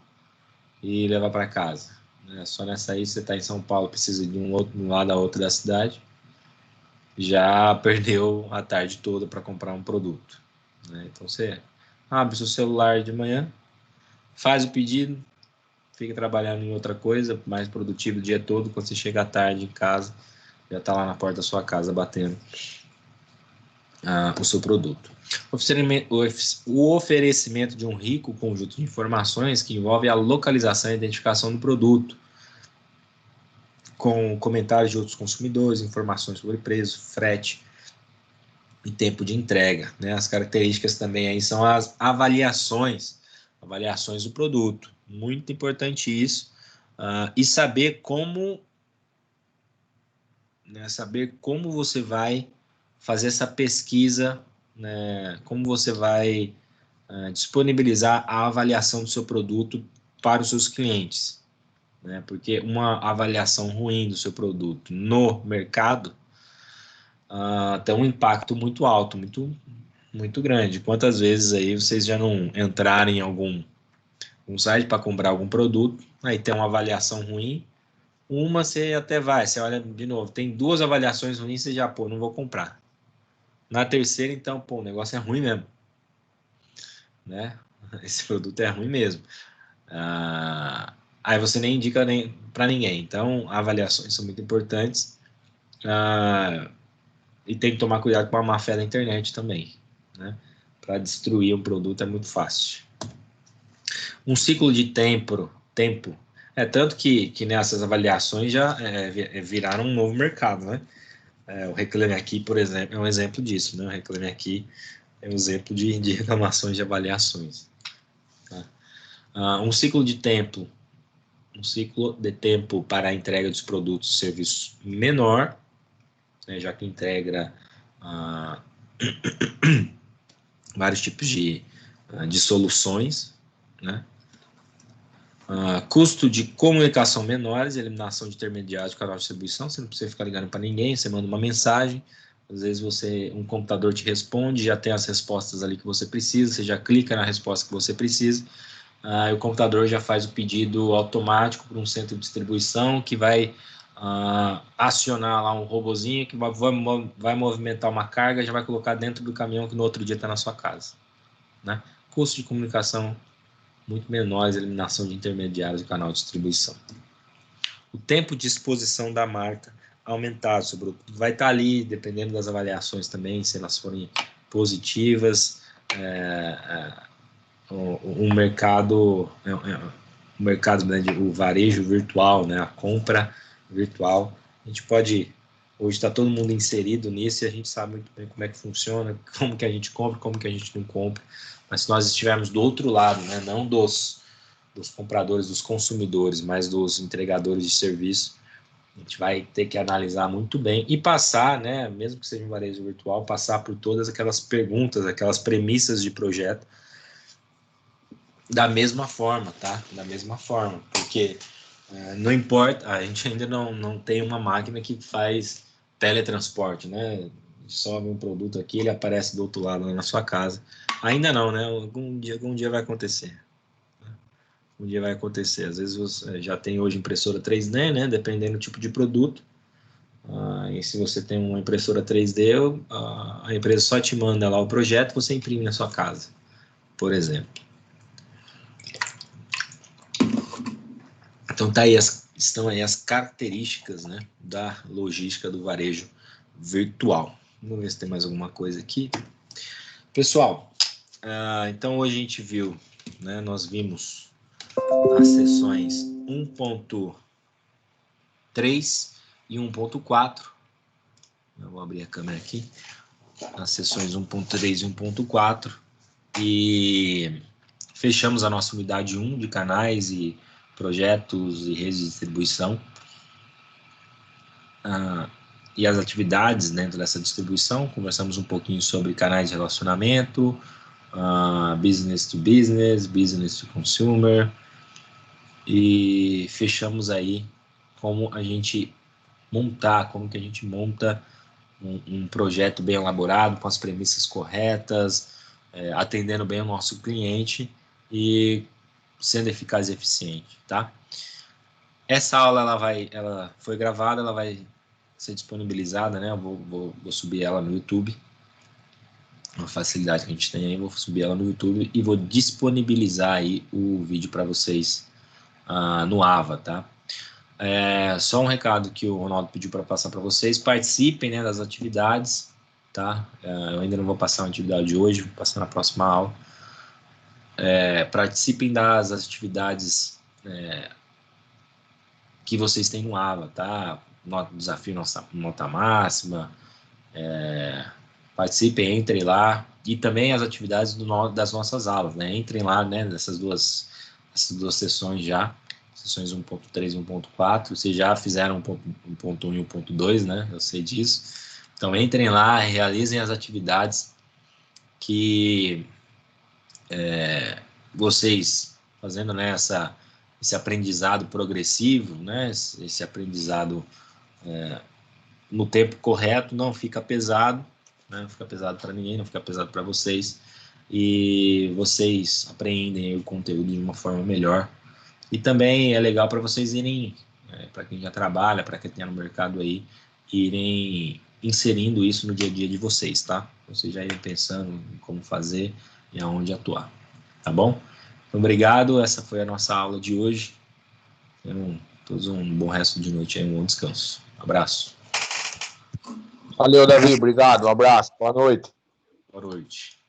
e levar para casa. Só nessa aí, você está em São Paulo, precisa de um lado a outro da cidade, já perdeu a tarde toda para comprar um produto, né? Então você abre seu celular de manhã, faz o pedido, fica trabalhando em outra coisa, mais produtivo o dia todo. Quando você chega à tarde em casa, já está lá na porta da sua casa batendo o seu produto. O oferecimento de um rico conjunto de informações que envolve a localização e identificação do produto, com comentários de outros consumidores, informações sobre preço, frete e tempo de entrega, né? As características também aí são as avaliações do produto. Muito importante isso. E saber como, né, você vai fazer essa pesquisa, né, como você vai disponibilizar a avaliação do seu produto para os seus clientes, né? Porque uma avaliação ruim do seu produto no mercado tem um impacto muito alto, muito grande. Quantas vezes aí vocês já não entraram em algum site para comprar algum produto, aí tem uma avaliação ruim, uma você até vai, você olha de novo, tem 2 avaliações ruins, você já, pô, não vou comprar. Na terceira, então, pô, o negócio é ruim mesmo, né? Esse produto é ruim mesmo. Aí você nem indica nem para ninguém. Então, avaliações são muito importantes. E tem que tomar cuidado com a má fé da internet também, né? Para destruir um produto é muito fácil. Um ciclo de tempo. Tanto que nessas avaliações já viraram um novo mercado, né? O Reclame Aqui, por exemplo, é um exemplo disso, né? O Reclame Aqui é um exemplo de reclamações de avaliações. Tá? Um ciclo de tempo para a entrega dos produtos e serviços menor, né, já que integra vários tipos de soluções, né? Custo de comunicação menores, eliminação de intermediários do canal de distribuição. Você não precisa ficar ligando para ninguém, você manda uma mensagem, às vezes um computador te responde, já tem as respostas ali que você precisa, você já clica na resposta que você precisa, e o computador já faz o pedido automático para um centro de distribuição que vai acionar lá um robozinho que vai movimentar uma carga, já vai colocar dentro do caminhão que no outro dia está na sua casa. né? Custo de comunicação muito menores, eliminação de intermediários do canal de distribuição. O tempo de exposição da marca aumentado, vai estar ali, dependendo das avaliações também, se elas forem positivas, o mercado, o varejo virtual, né, a compra virtual, a gente pode, hoje está todo mundo inserido nisso e a gente sabe muito bem como é que funciona, como que a gente compra, como que a gente não compra, mas se nós estivermos do outro lado, né, não dos compradores, dos consumidores, mas dos entregadores de serviço, a gente vai ter que analisar muito bem e passar, né, mesmo que seja um varejo virtual, passar por todas aquelas perguntas, aquelas premissas de projeto da mesma forma, tá? Da mesma forma, porque não importa, a gente ainda não tem uma máquina que faz teletransporte, né? Sobe um produto aqui, ele aparece do outro lado, na sua casa. Ainda não, né? Algum dia vai acontecer. Um dia vai acontecer. Às vezes você já tem hoje impressora 3D, né? Dependendo do tipo de produto. E se você tem uma impressora 3D, a empresa só te manda lá o projeto, você imprime na sua casa, por exemplo. Então estão aí as características, né, da logística do varejo virtual. Vamos ver se tem mais alguma coisa aqui. Pessoal, então hoje a gente viu, né, nós vimos as sessões 1.3 e 1.4. Eu vou abrir a câmera aqui. As sessões 1.3 e 1.4. E fechamos a nossa unidade 1 de canais e projetos e redes de distribuição. E as atividades dentro dessa distribuição. Conversamos um pouquinho sobre canais de relacionamento, business to business, business to consumer. E fechamos aí como a gente monta um projeto bem elaborado, com as premissas corretas, atendendo bem o nosso cliente e sendo eficaz e eficiente, tá? Essa aula ela foi gravada, ela vai ser disponibilizada, né? Eu vou subir ela no YouTube. Uma facilidade que a gente tem aí, vou subir ela no YouTube e vou disponibilizar aí o vídeo para vocês no AVA, tá? Só um recado que o Ronaldo pediu para passar para vocês: participem, né, das atividades, tá? Eu ainda não vou passar uma atividade hoje, vou passar na próxima aula. Participem das atividades que vocês têm no AVA, tá? Desafio nota máxima, participem, entrem lá, e também as atividades das nossas aulas, né? Entrem lá, né, essas duas sessões já, sessões 1.3 e 1.4, vocês já fizeram 1.1 e 1.2, né? Eu sei disso. Então entrem lá, realizem as atividades que vocês fazendo, né, esse aprendizado progressivo, né, esse aprendizado no tempo correto, não fica pesado, né, não fica pesado para ninguém, não fica pesado para vocês, e vocês aprendem o conteúdo de uma forma melhor. E também é legal para vocês irem, para quem já trabalha, para quem está no mercado aí, irem inserindo isso no dia a dia de vocês, tá? Vocês já irem pensando em como fazer e aonde atuar, tá bom? Então, obrigado, essa foi a nossa aula de hoje. Tenham todos um bom resto de noite aí, um bom descanso. Um abraço. Valeu, Davi, obrigado, um abraço, boa noite. Boa noite.